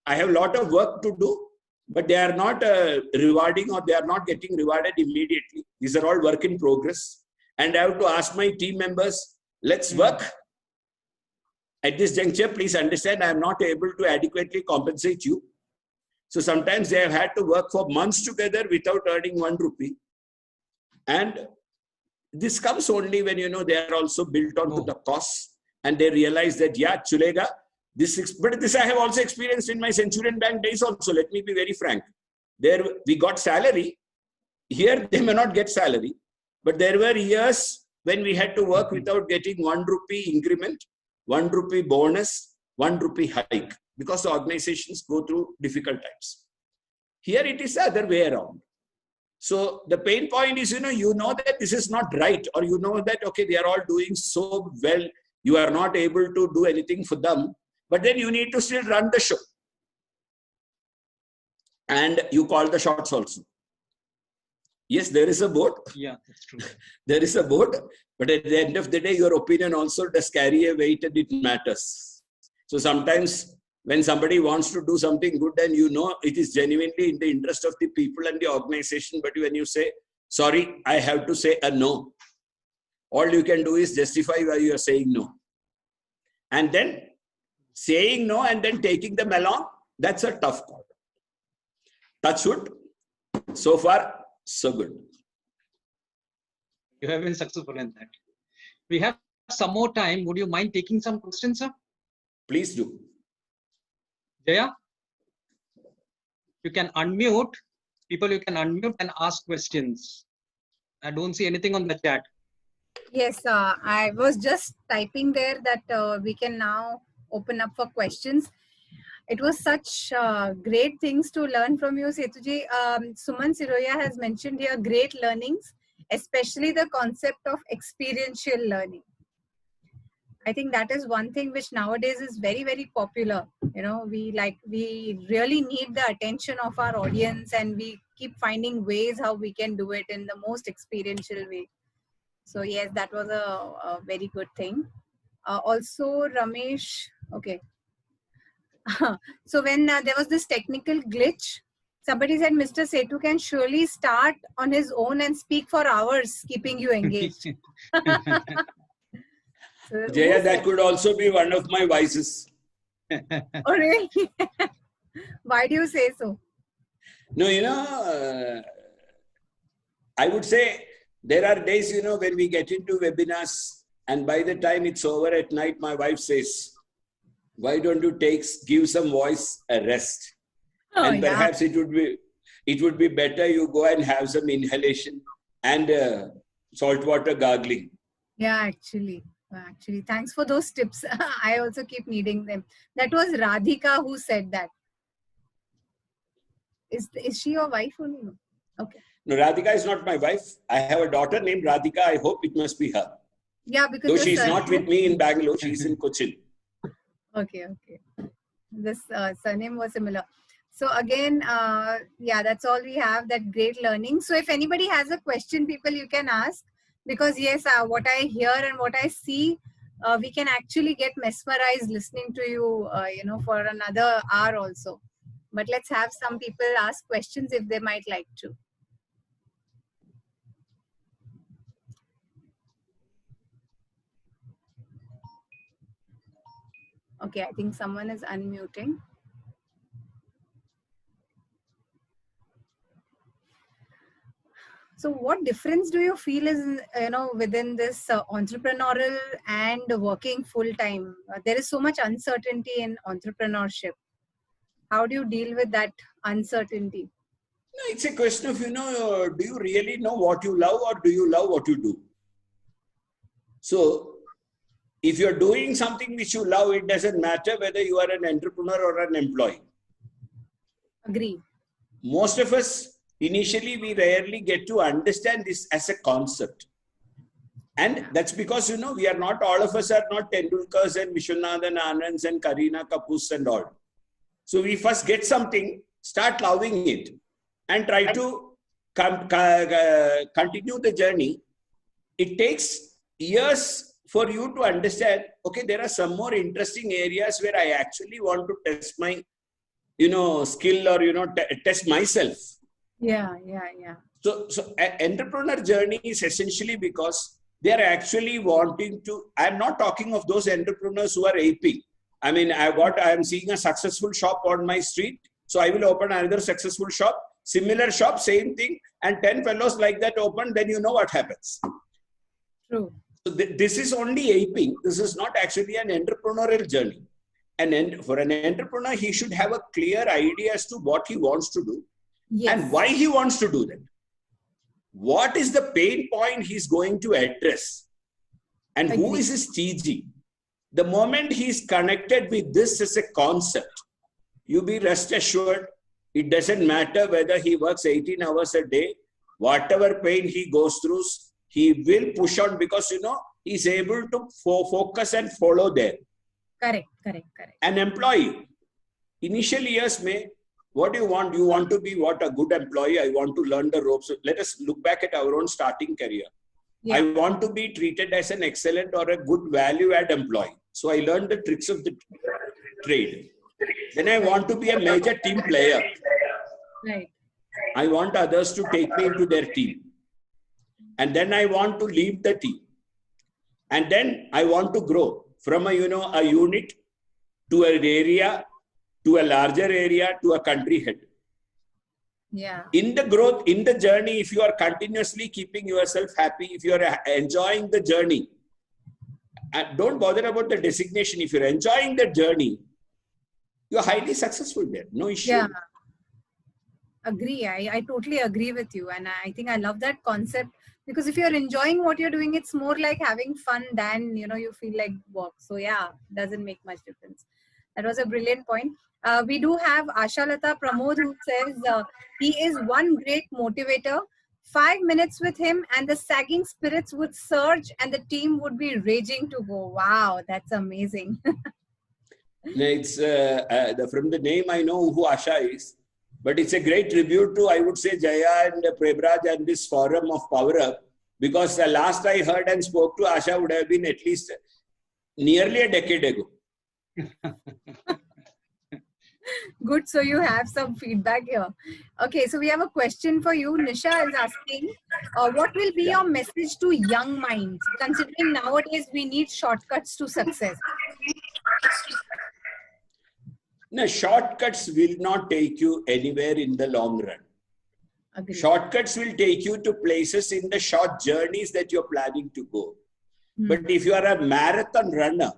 I have a lot of work to do, but they are not rewarding, or they are not getting rewarded immediately. These are all work in progress. And I have to ask my team members, let's work. At this juncture, please understand, I am not able to adequately compensate you. So sometimes they have had to work for months together without earning 1 rupee. And this comes only when, they are also built onto the costs, and they realize that, yeah, chulega, but this I have also experienced in my Centurion Bank days also. Let me be very frank. There we got salary. Here they may not get salary, but there were years when we had to work without getting 1 rupee increment, 1 rupee bonus, 1 rupee hike, because the organizations go through difficult times. Here it is the other way around. So the pain point is, you know that this is not right, or you know that, okay, they are all doing so well, you are not able to do anything for them, but then you need to still run the show. And you call the shots also. Yes, there is a boat. Yeah, that's true. There is a boat, but at the end of the day, your opinion also does carry a weight and it matters. So sometimes when somebody wants to do something good and you know it is genuinely in the interest of the people and the organization, but when you say, sorry, I have to say a no, all you can do is justify why you are saying no. And then saying no and then taking them along, that's a tough call. Touch wood, so far, so good. You have been successful in that. We have some more time. Would you mind taking some questions, sir? Please do. Jaya, you can unmute. People, you can unmute and ask questions. I don't see anything on the chat. Yes, I was just typing there that we can now open up for questions. It was such great things to learn from you, Setuji. Suman Siroya has mentioned here great learnings, especially the concept of experiential learning. I think that is one thing which nowadays is very, very popular. You know, we really need the attention of our audience, and we keep finding ways how we can do it in the most experiential way. So yes, that was a very good thing. Also, Ramesh, okay. So when there was this technical glitch, somebody said Mr. Setu can surely start on his own and speak for hours, keeping you engaged. So, Jaya, that could also be one of my vices. oh, really? Why do you say so? No, you know, I would say there are days, you know, when we get into webinars and by the time it's over at night, my wife says, why don't you give some voice a rest? Oh, and yeah. perhaps it would be better you go and have some inhalation and saltwater gargling. Yeah, actually, thanks for those tips. I also keep needing them. That was Radhika who said that. Is she your wife only? No. Okay. No, Radhika is not my wife. I have a daughter named Radhika. I hope it must be her. Yeah, because though she's not with me in Bangalore, she's in Cochin. Okay. This surname was similar. So again, yeah, that's all we have, that great learning. So if anybody has a question, people, you can ask, because yes, what I hear and what I see, we can actually get mesmerized listening to you, you know, for another hour also. But let's have some people ask questions if they might like to. Okay, I think someone is unmuting. So what difference do you feel is, you know, within this entrepreneurial and working full time? There is so much uncertainty in entrepreneurship. How do you deal with that uncertainty? No, it's a question of, you know, do you really know what you love or do you love what you do? So if you're doing something which you love, it doesn't matter whether you are an entrepreneur or an employee. Agree. Most of us, initially, we rarely get to understand this as a concept. And that's because, you know, we are not, all of us are not Tendulkars and Vishwanathan Anands and Kareena Kapoors and all. So we first get something, start loving it, and try to continue the journey. It takes years for you to understand, okay, there are some more interesting areas where I actually want to test my, you know, skill or, you know, test myself. Yeah. So an entrepreneur journey is essentially because they are actually wanting to, I'm not talking of those entrepreneurs who are aping. I mean, I am seeing a successful shop on my street, so I will open another successful shop, similar shop, same thing, and 10 fellows like that open, then you know what happens. True. So this is only aping. This is not actually an entrepreneurial journey. And for an entrepreneur, he should have a clear idea as to what he wants to do. Yes. And why he wants to do that. What is the pain point he's going to address? And who is his TG? The moment he's connected with this as a concept, you be rest assured, it doesn't matter whether he works 18 hours a day, whatever pain he goes through, he will push on because, you know, he's able to focus and follow there. Correct. An employee, initial years may, What do you want? You want to be what? A good employee? I want to learn the ropes. Let us look back at our own starting career. Yeah. I want to be treated as an excellent or a good value-add employee. So I learned the tricks of the trade. Then I want to be a major team player. Right. I want others to take me into their team. And then I want to lead the team. And then I want to grow from a unit to an area, to a larger area, to a country head. Yeah. In the growth, in the journey, if you are continuously keeping yourself happy, if you are enjoying the journey, and don't bother about the designation. If you're enjoying the journey, you're highly successful there. No issue. Yeah. Agree. I totally agree with you. And I think I love that concept, because if you're enjoying what you're doing, it's more like having fun than, you feel like work. So yeah, doesn't make much difference. That was a brilliant point. We do have Ashalata Pramod, who says he is one great motivator. 5 minutes with him and the sagging spirits would surge and the team would be raging to go. Wow, that's amazing. It's from the name I know who Asha is, but it's a great tribute to, I would say, Jaya and Prebraj and this forum of Power Up, because the last I heard and spoke to Asha would have been at least nearly a decade ago. Good. So you have some feedback here. Okay. So we have a question for you. Nisha is asking, what will be your message to young minds, considering nowadays we need shortcuts to success? No, shortcuts will not take you anywhere in the long run. Agreed. Shortcuts will take you to places in the short journeys that you're planning to go. But if you are a marathon runner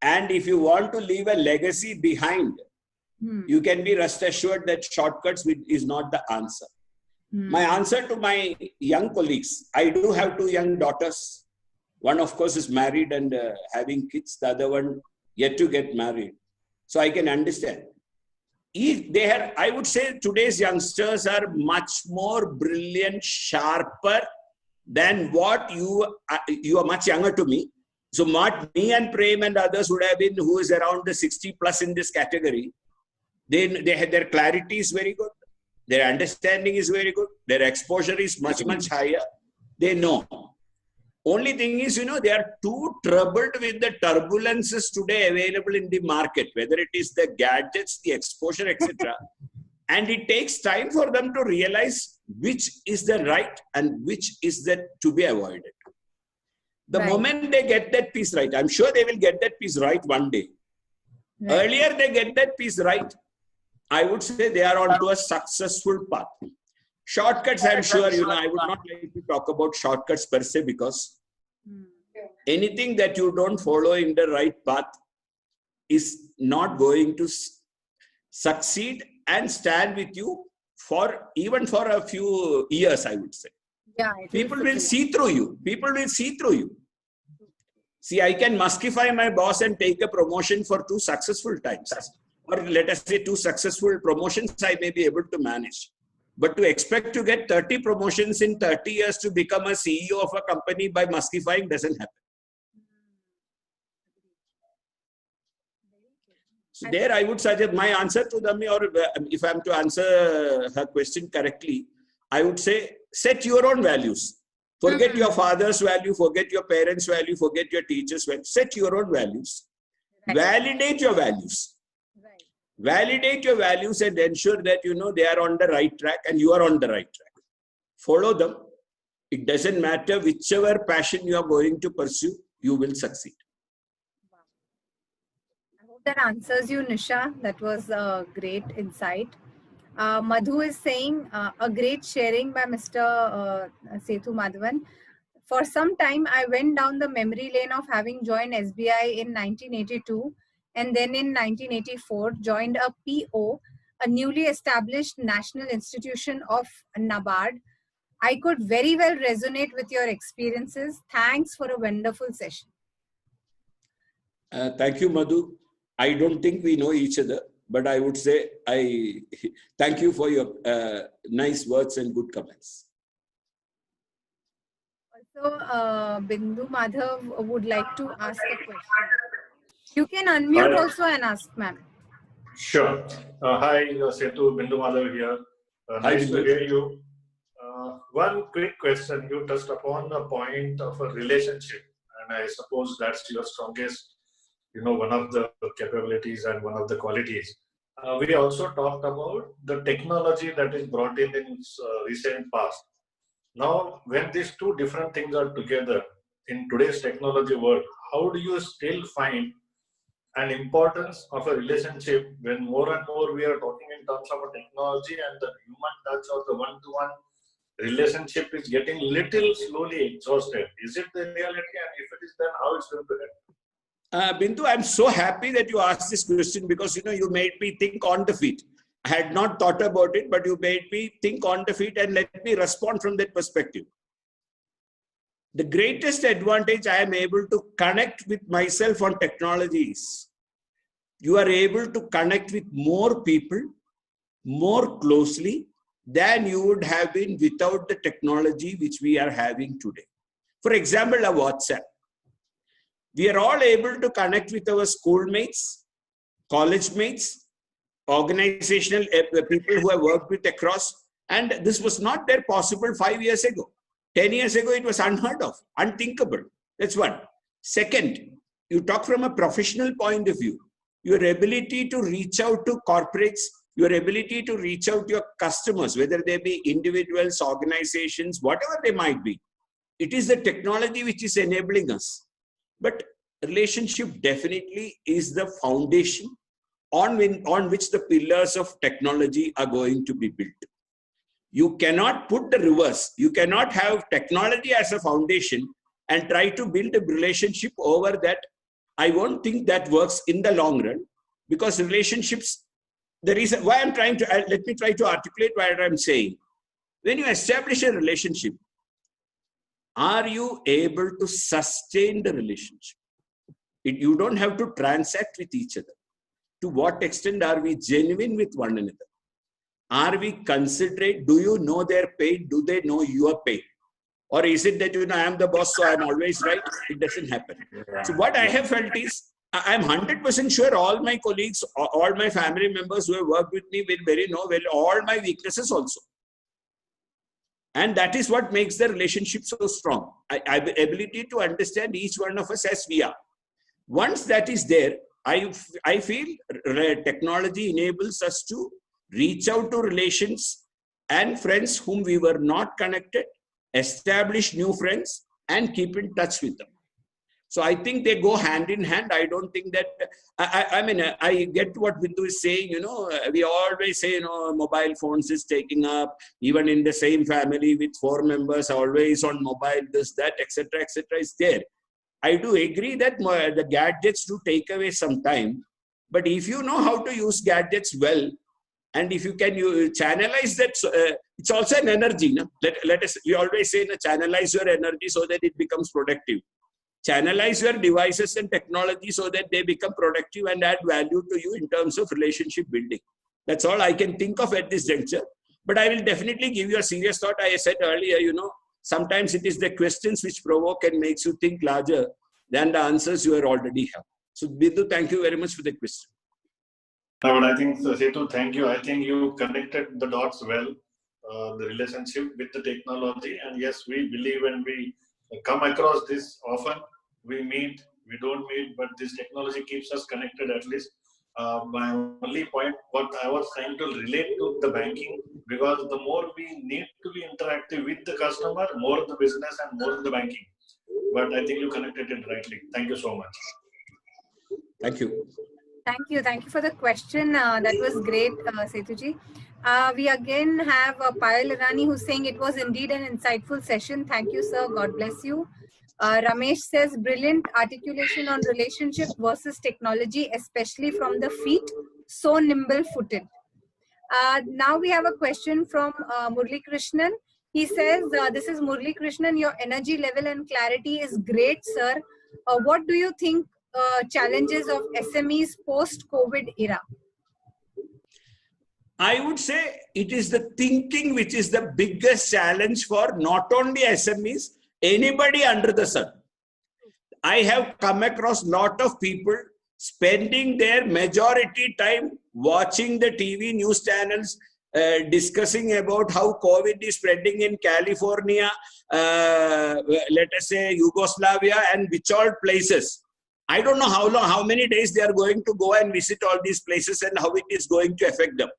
and if you want to leave a legacy behind, you can be rest assured that shortcuts is not the answer. My answer to my young colleagues, I do have 2 young daughters. One, of course, is married and having kids. The other one yet to get married. So I can understand. If they are, I would say today's youngsters are much more brilliant, sharper than what you are much younger to me. So me and Prem and others would have been, who is around the 60 plus in this category. They had their clarity is very good. Their understanding is very good. Their exposure is much, much higher. They know. Only thing is, they are too troubled with the turbulences today available in the market, whether it is the gadgets, the exposure, etc. And it takes time for them to realize which is the right and which is the to be avoided. The moment they get that piece right, I'm sure they will get that piece right one day. Earlier they get that piece right, I would say they are onto a successful path. Shortcuts, I'm sure, I would not like to talk about shortcuts per se, because anything that you don't follow in the right path is not going to succeed and stand with you even for a few years, I would say. Yeah, people will see through you. People will see through you. See, I can muskify my boss and take a promotion for 2 successful times. Or let us say 2 successful promotions I may be able to manage. But to expect to get 30 promotions in 30 years to become a CEO of a company by muskifying doesn't happen. So there I would suggest my answer to them, or if I'm to answer her question correctly, I would say set your own values. Forget your father's value, forget your parents' value, forget your teacher's value. Set your own values. Validate your values. Validate your values and ensure that they are on the right track and you are on the right track. Follow them. It doesn't matter whichever passion you are going to pursue, you will succeed. I hope that answers you, Nisha. That was a great insight. Madhu is saying a great sharing by Mr. Sethu Madhavan. For some time, I went down the memory lane of having joined SBI in 1982. And then in 1984, joined a PO, a newly established national institution of NABARD. I could very well resonate with your experiences. Thanks for a wonderful session. Thank you, Madhu. I don't think we know each other, but I would say I thank you for your nice words and good comments. Also, Bindu Madhav would like to ask a question. You can unmute also and ask, ma'am. Sure. Hi, Setu, Bindu Madhav here. Hi, Nice to Bindu. hear you. One quick question. You touched upon the point of a relationship, and I suppose that's your strongest, one of the capabilities and one of the qualities. We also talked about the technology that is brought in recent past. Now, when these two different things are together in today's technology world, how do you still find an importance of a relationship when more and more we are talking in terms of a technology and the human touch or the one-to-one relationship is getting little slowly exhausted? Is it the reality? And if it is, then how it's going to happen? Bindu, I'm so happy that you asked this question because you made me think on the feet. I had not thought about it, but you made me think on the feet and let me respond from that perspective. The greatest advantage I am able to connect with myself on technology is you are able to connect with more people more closely than you would have been without the technology which we are having today. For example, a WhatsApp. We are all able to connect with our schoolmates, college mates, organizational people who have worked with across, and this was not there possible 5 years ago. 10 years ago, it was unheard of, unthinkable. That's one. Second, you talk from a professional point of view. Your ability to reach out to corporates, your ability to reach out to your customers, whether they be individuals, organizations, whatever they might be. It is the technology which is enabling us. But relationship definitely is the foundation on which the pillars of technology are going to be built. You cannot put the reverse. You cannot have technology as a foundation and try to build a relationship over that. I won't think that works in the long run, because relationships, the reason why I'm trying to, let me try to articulate what I'm saying. When you establish a relationship, are you able to sustain the relationship? You don't have to transact with each other. To what extent are we genuine with one another? Are we considerate? Do you know their pain? Do they know your pain? Or is it that, I am the boss, so I'm always right? It doesn't happen. So what I have felt is, I'm 100% sure all my colleagues, all my family members who have worked with me will know all my weaknesses also. And that is what makes the relationship so strong. I have the ability to understand each one of us as we are. Once that is there, I feel technology enables us to reach out to relations and friends whom we were not connected, establish new friends, and keep in touch with them. So I think they go hand in hand. I don't think that, I get what Bindu is saying, we always say, mobile phones is taking up, even in the same family with 4 members, always on mobile, this, that, etc., is there. I do agree that the gadgets do take away some time, but if you know how to use gadgets well, and if you can channelize that, it's also an energy. No? We always say, channelize your energy so that it becomes productive. Channelize your devices and technology so that they become productive and add value to you in terms of relationship building. That's all I can think of at this juncture. But I will definitely give you a serious thought. I said earlier, sometimes it is the questions which provoke and makes you think larger than the answers you already have. So Bindu, thank you very much for the question. No, but I think, Setu, thank you. I think you connected the dots well, the relationship with the technology. And yes, we believe when we come across this often, we don't meet, but this technology keeps us connected at least. My only point, what I was trying to relate to the banking, because the more we need to be interactive with the customer, more the business and more the banking. But I think you connected it rightly. Thank you so much. Thank you. Thank you for the question. That was great, Setuji. We again have Payal Irani who's saying it was indeed an insightful session. Thank you, sir. God bless you. Ramesh says, brilliant articulation on relationship versus technology, especially from the feet, so nimble-footed. Now we have a question from Murli Krishnan. He says, this is Murli Krishnan, your energy level and clarity is great, sir. What do you think challenges of SMEs post-COVID era? I would say it is the thinking which is the biggest challenge for not only SMEs, anybody under the sun. I have come across a lot of people spending their majority time watching the TV news channels, discussing about how COVID is spreading in California, let us say Yugoslavia, and which all places. I don't know how many days they are going to go and visit all these places and how it is going to affect them.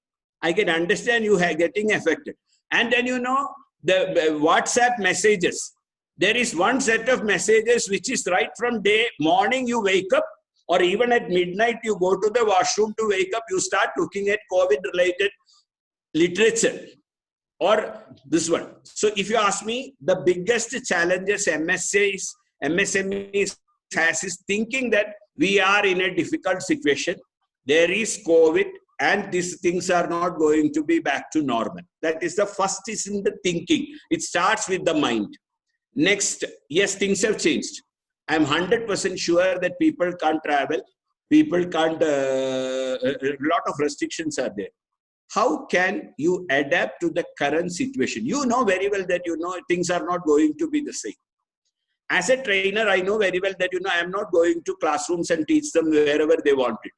I can understand you are getting affected. And then, you know, the WhatsApp messages. There is one set of messages which is right from morning you wake up, or even at midnight you go to the washroom to wake up, you start looking at COVID-related literature. Or this one. So if you ask me, the biggest challenges MSMEs has is thinking that we are in a difficult situation. There is COVID and these things are not going to be back to normal. That is the first is in the thinking. It starts with the mind. Next, yes, things have changed. I'm 100% sure that people can't travel. People can't, a lot of restrictions are there. How can you adapt to the current situation? You know very well that, you know, things are not going to be the same. As a trainer, I know very well that, you know, I'm not going to classrooms and teach them wherever they want it.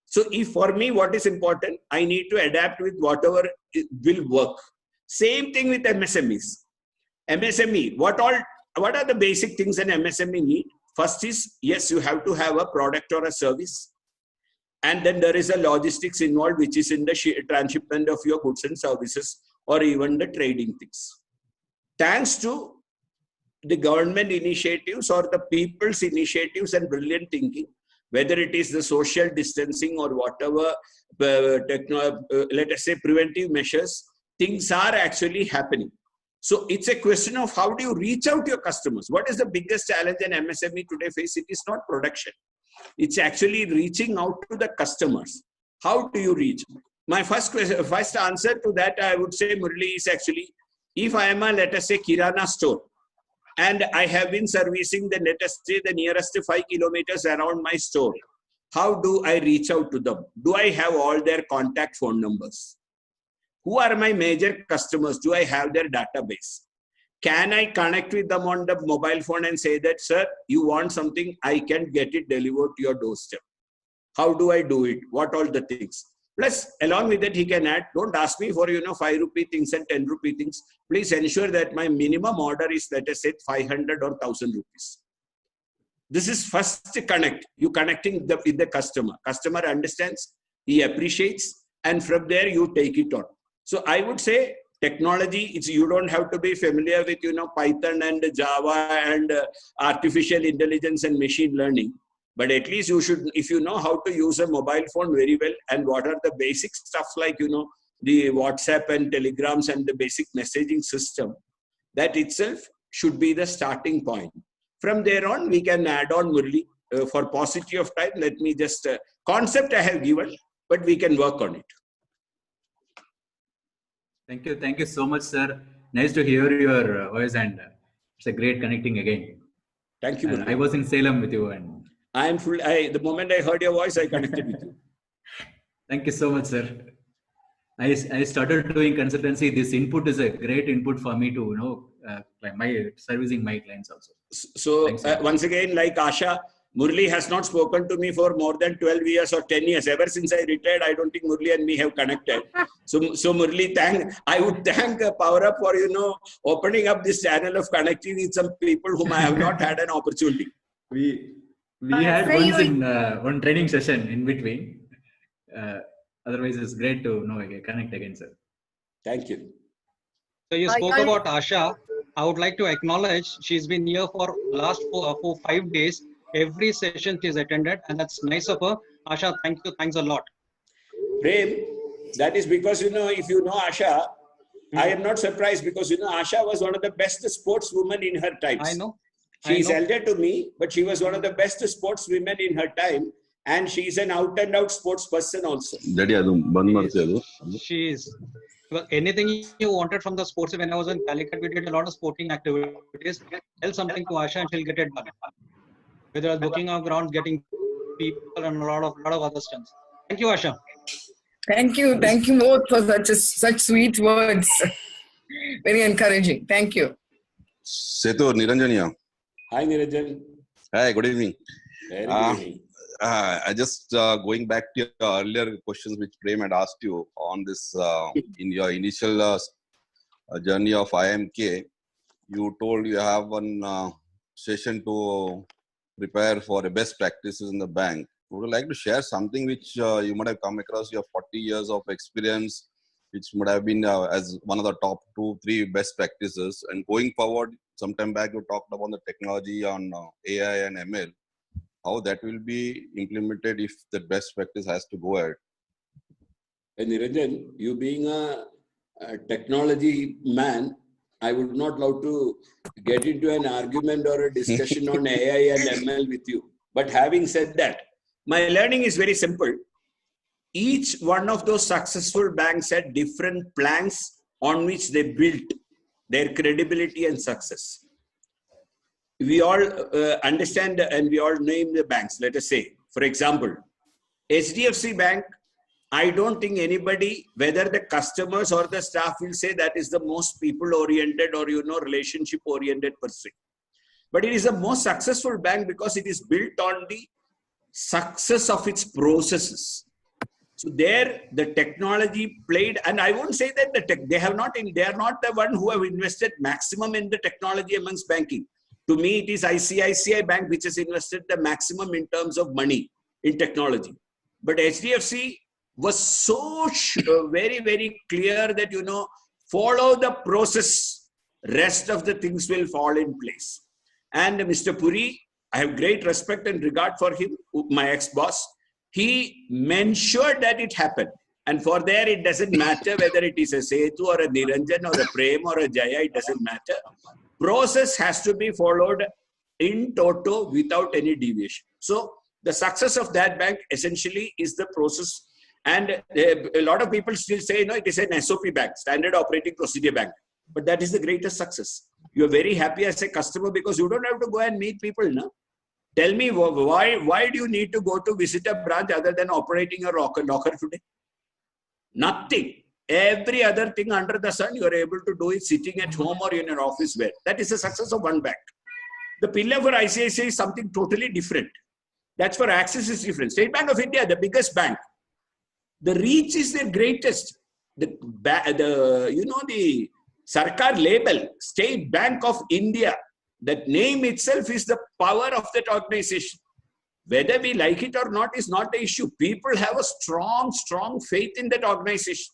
So if for me, what is important, I need to adapt with whatever will work. Same thing with MSMEs. MSME, what are the basic things an MSME need? First is, yes, you have to have a product or a service. And then there is a logistics involved, which is in the transshipment of your goods and services, or even the trading things. Thanks to the government initiatives or the people's initiatives and brilliant thinking, whether it is the social distancing or whatever, let us say preventive measures, things are actually happening. So it's a question of how do you reach out to your customers? What is the biggest challenge an MSME today face? It is not production. It's actually reaching out to the customers. How do you reach? My first answer to that, I would say, Murali, is actually, if I am a, let us say, Kirana store, and I have been servicing the, let us say, the nearest 5 kilometers around my store, how do I reach out to them? Do I have all their contact phone numbers? Who are my major customers? Do I have their database? Can I connect with them on the mobile phone and say that, sir, you want something, I can get it delivered to your doorstep? How do I do it? What all the things? Plus, along with that, he can add, don't ask me for, 5 rupee things and 10 rupee things. Please ensure that my minimum order is, let us say, 500 or 1000 rupees. This is first connect. You connecting with the customer. Customer understands, he appreciates, and from there you take it on. So I would say technology, you don't have to be familiar with, Python and Java and artificial intelligence and machine learning. But at least you should, if you know how to use a mobile phone very well, and what are the basic stuff like, the WhatsApp and Telegrams and the basic messaging system, that itself should be the starting point. From there on, we can add on, Murali, for paucity of time, let me just, concept I have given, but we can work on it. Thank you so much, sir. Nice to hear your voice, and it's a great connecting again. Thank you. I was in Salem with you, and I am full. The moment I heard your voice, I connected with you. Thank you so much, sir. I started doing consultancy. This input is a great input for me to servicing my clients also. So once again, like Asha, Murali has not spoken to me for more than 12 years or 10 years. Ever since I retired, I don't think Murali and me have connected. So Murali, I would thank PowerUp for, opening up this channel of connecting with some people whom I have not had an opportunity. We had once in one training session in between. Otherwise, it's great to connect again, sir. Thank you. So you spoke about Asha. I would like to acknowledge she's been here for last 5 days. Every session she's attended, and that's nice of her. Asha, thanks a lot. Prem, that is because, if you know Asha, I am not surprised because, Asha was one of the best sportswomen in her times. I know. She is elder to me, but she was one of the best sportswomen in her time, and she is an out and out sports person also. She is. Well, anything you wanted from the sports, when I was in Calicut, we did a lot of sporting activities. Tell something to Asha and she'll get it done. Whether it's booking our ground, getting people, and a lot of other stuff. Thank you, Asha. Thank you both for such sweet words. Very encouraging. Thank you. Setu, Niranjania. Hi, Niranjan. Hi, good evening. Very good evening. I just going back to your earlier questions which Prem had asked you on this in your initial journey of IMK. You told you have one session to prepare for the best practices in the bank. Would you like to share something which you might have come across your 40 years of experience, which would have been as one of the top 2-3 best practices? And going forward, sometime back you talked about the technology on AI and ML, how that will be implemented if the best practice has to go ahead. And Niranjan, you being a technology man, I would not love to get into an argument or a discussion on AI and ML with you. But having said that, my learning is very simple. Each one of those successful banks had different plans on which they built their credibility and success. We all understand and we all name the banks. Let us say, for example, HDFC Bank, I don't think anybody, whether the customers or the staff, will say that is the most people-oriented or, relationship-oriented per se. But it is the most successful bank because it is built on the success of its processes. So there, the technology played, and I won't say that they are not the one who have invested maximum in the technology amongst banking. To me, it is ICICI Bank which has invested the maximum in terms of money in technology. But HDFC was so very, very clear that, follow the process, rest of the things will fall in place. And Mr. Puri, I have great respect and regard for him, my ex-boss. He ensured that it happened. And for there, it doesn't matter whether it is a Setu or a Niranjan or a Prem or a Jaya, it doesn't matter. Process has to be followed in toto without any deviation. So the success of that bank essentially is the process. And a lot of people still say, it is an SOP bank, standard operating procedure bank. But that is the greatest success. You're very happy as a customer because you don't have to go and meet people. No? Tell me, why do you need to go to visit a branch other than operating a locker today? Nothing. Every other thing under the sun, you are able to do it sitting at home or in your office where. That is the success of one bank. The pillar for ICICI is something totally different. That's for Axis is different. State Bank of India, the biggest bank. The reach is their greatest. The Sarkar label, State Bank of India, that name itself is the power of that organization. Whether we like it or not is not the issue. People have a strong, strong faith in that organization.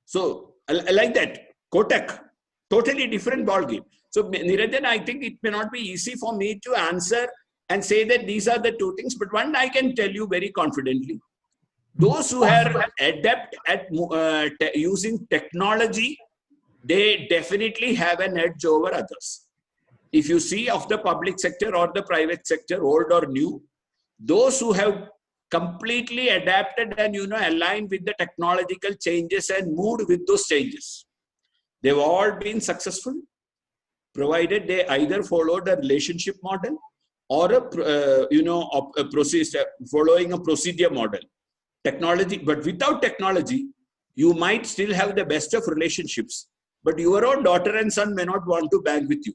So, like that, Kotak, totally different ballgame. So, Niranjan, I think it may not be easy for me to answer and say that these are the two things. But one I can tell you very confidently. Those who are adept at using technology, they definitely have an edge over others. If you see of the public sector or the private sector, old or new, those who have completely adapted and aligned with the technological changes and moved with those changes, they've all been successful, provided they either followed a relationship model or a procedure, following a procedure model. Technology, but without technology, you might still have the best of relationships, but your own daughter and son may not want to bank with you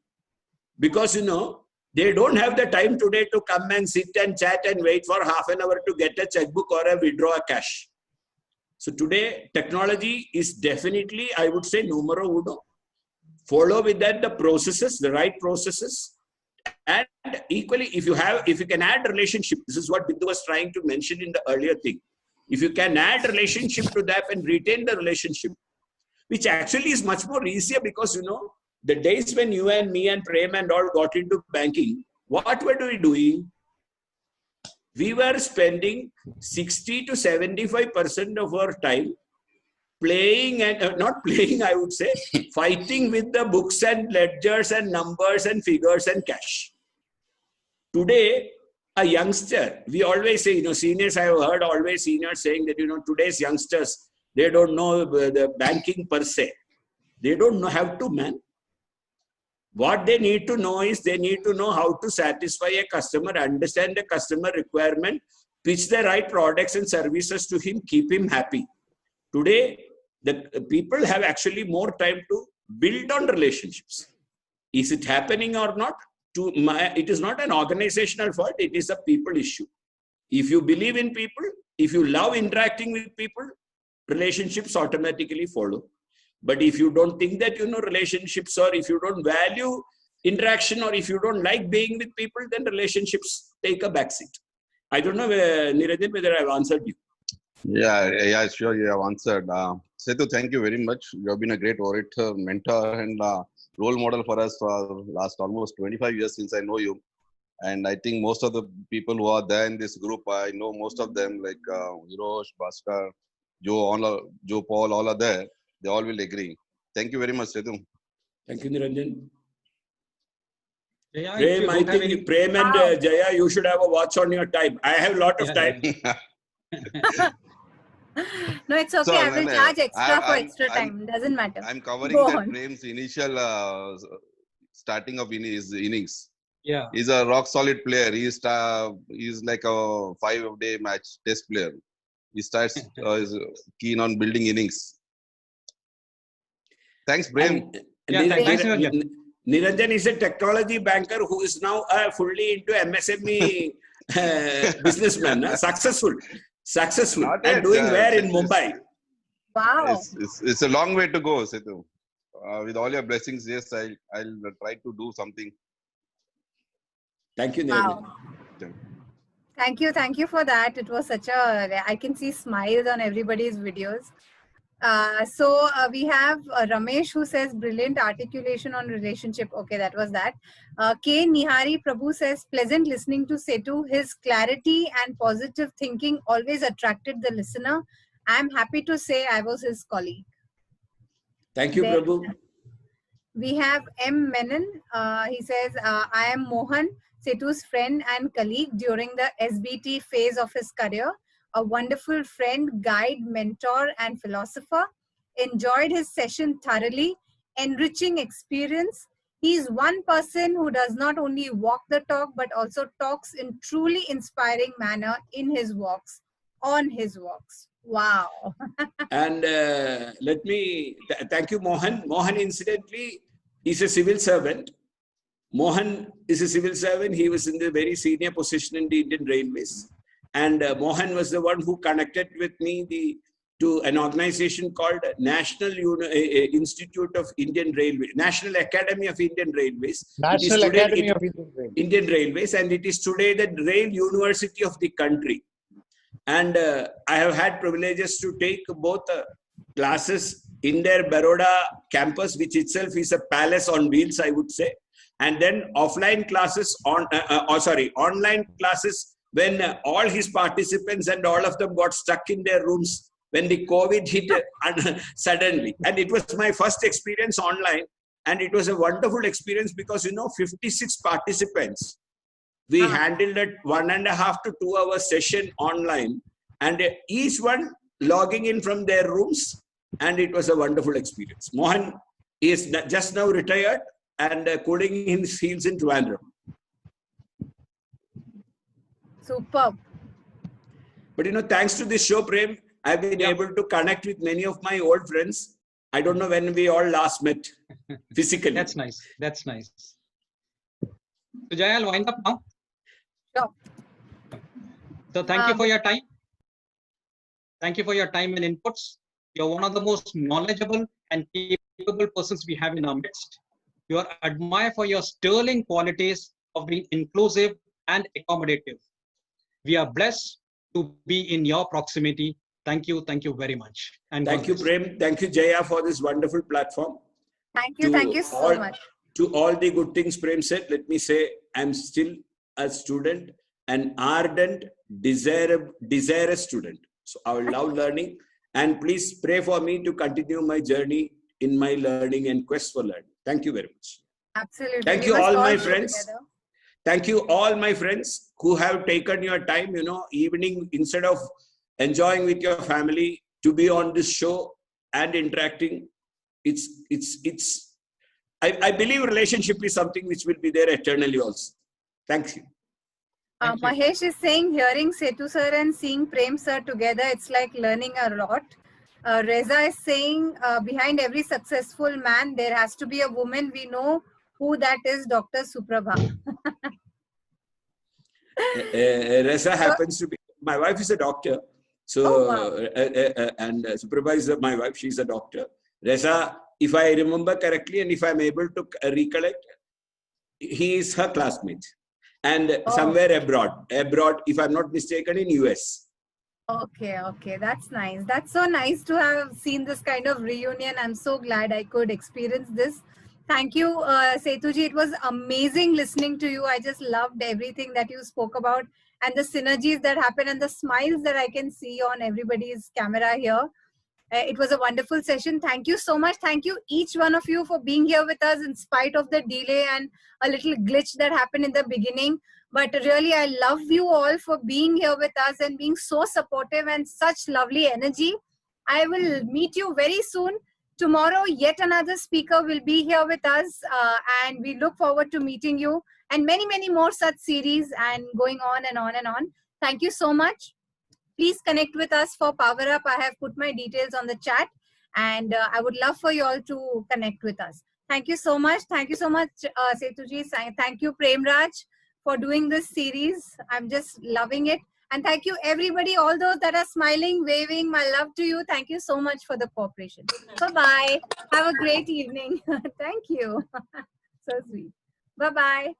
because, they don't have the time today to come and sit and chat and wait for half an hour to get a checkbook or a withdraw a cash. So today, technology is definitely, I would say, numero uno. Follow with that the processes, the right processes. And equally, if you can add relationship, this is what Bindu was trying to mention in the earlier thing. If you can add relationship to that and retain the relationship, which actually is much more easier because, the days when you and me and Prem and all got into banking, what were we doing? We were spending 60 to 75% of our time playing and not playing, I would say, fighting with the books and ledgers and numbers and figures and cash. Today, a youngster, we always say, seniors, I have heard always seniors saying that, today's youngsters, they don't know the banking per se. They don't have to, man. What they need to know is they need to know how to satisfy a customer, understand the customer requirement, pitch the right products and services to him, keep him happy. Today, the people have actually more time to build on relationships. Is it happening or not? It is not an organizational fault, it is a people issue. If you believe in people, if you love interacting with people, relationships automatically follow. But if you don't think that, relationships, or if you don't value interaction, or if you don't like being with people, then relationships take a backseat. I don't know, Niranjan, whether I've answered you. Yeah, sure, you have answered. Setu, thank you very much. You have been a great orator, mentor, and role model for us for last almost 25 years since I know you. And I think most of the people who are there in this group, I know most of them, like Hirosh, Bhaskar, Joe, Paul, all are there. They all will agree. Thank you very much, Setu. Thank you, Niranjan. Jaya, if Prem, you I don't have think Prem and Jaya, you should have a watch on your time. I have a lot of time. No, it's okay. So, I will charge extra for I'm- extra time. Doesn't matter. I'm covering Go that on. Prem's initial starting of his innings. Yeah. He's a rock solid player. He's like a 5-day match test player. He starts is keen on building innings. Thanks, Prem. Yeah, thanks, Niranjan. Niranjan is a technology banker who is now fully into MSME businessman, successful, Not and yet, doing well in it's- Mumbai. Wow. It's a long way to go, Setu. With all your blessings, yes, I'll try to do something. Thank you, Niranjan. Wow. Thank you for that. It was such a, I can see smiles on everybody's videos. So we have Ramesh who says brilliant articulation on relationship. Okay, that was that. K. Nihari Prabhu says pleasant listening to Setu. His clarity and positive thinking always attracted the listener. I'm happy to say I was his colleague. Thank you, Then Prabhu. we have M. Menon. He says, I am Mohan, Setu's friend and colleague during the SBT phase of his career. A wonderful friend, guide, mentor, and philosopher. Enjoyed his session thoroughly. Enriching experience. He's one person who does not only walk the talk, but also talks in truly inspiring manner in his walks, on his walks. Wow. And let me thank you, Mohan. Mohan, incidentally, is a civil servant. Mohan is a civil servant. He was in the very senior position in the Indian Railways. And Mohan was the one who connected with me to an organization called National Institute of Indian Railways, National Academy of Indian Railways. National Academy of Indian Railways, and it is today the Rail University of the country. And I have had privileges to take both classes in their Baroda campus, which itself is a palace on wheels, I would say. And then offline classes online classes when all his participants and all of them got stuck in their rooms when the COVID hit suddenly. And it was my first experience online. And it was a wonderful experience because, 56 participants. We handled a 1.5 to 2 hour session online, and each one logging in from their rooms, and it was a wonderful experience. Mohan is just now retired and cooling his heels in Trivandrum. Superb. But thanks to this show, Prem, I've been able to connect with many of my old friends. I don't know when we all last met physically. That's nice. That's nice. So Jaya, I'll wind up now. Sure. So thank you for your time. Thank you for your time and inputs. You're one of the most knowledgeable and capable persons we have in our midst. You are admired for your sterling qualities of being inclusive and accommodative. We are blessed to be in your proximity. Thank you very much. And thank you, Prem. Thank you, Jaya, for this wonderful platform. Thank you so much. To all the good things Prem said, let me say I'm still a student, an ardent, desirous student. So I will love learning, and please pray for me to continue my journey in my learning and quest for learning. Thank you very much. Absolutely. Thank you all my friends. Thank you all my friends who have taken your time, evening, instead of enjoying with your family, to be on this show and interacting. I believe relationship is something which will be there eternally also. Thank you. Mahesh is saying, hearing Setu sir and seeing Prem sir together, it's like learning a lot. Reza is saying, behind every successful man, there has to be a woman. We know who that is, Dr. Suprabha. Reza happens to be, my wife is a doctor. So, Oh, wow. and supervisor, my wife, she's a doctor. Reza, if I remember correctly and if I'm able to recollect, he is her classmate. And Oh. somewhere abroad, if I'm not mistaken, in US. Okay, okay, that's nice. That's so nice to have seen this kind of reunion. I'm so glad I could experience this. Thank you, Setuji. It was amazing listening to you. I just loved everything that you spoke about and the synergies that happen and the smiles that I can see on everybody's camera here. It was a wonderful session. Thank you so much. Thank you, each one of you, for being here with us in spite of the delay and a little glitch that happened in the beginning. But really, I love you all for being here with us and being so supportive and such lovely energy. I will meet you very soon. Tomorrow, yet another speaker will be here with us, and we look forward to meeting you and many, many more such series and going on and on and on. Thank you so much. Please connect with us for Power Up. I have put my details on the chat, and I would love for you all to connect with us. Thank you so much. Thank you so much, Setuji. Thank you, Premraj, for doing this series. I'm just loving it. And thank you, everybody, all those that are smiling, waving. My love to you. Thank you so much for the cooperation. Bye-bye. Have a great evening. Thank you. So sweet. Bye-bye.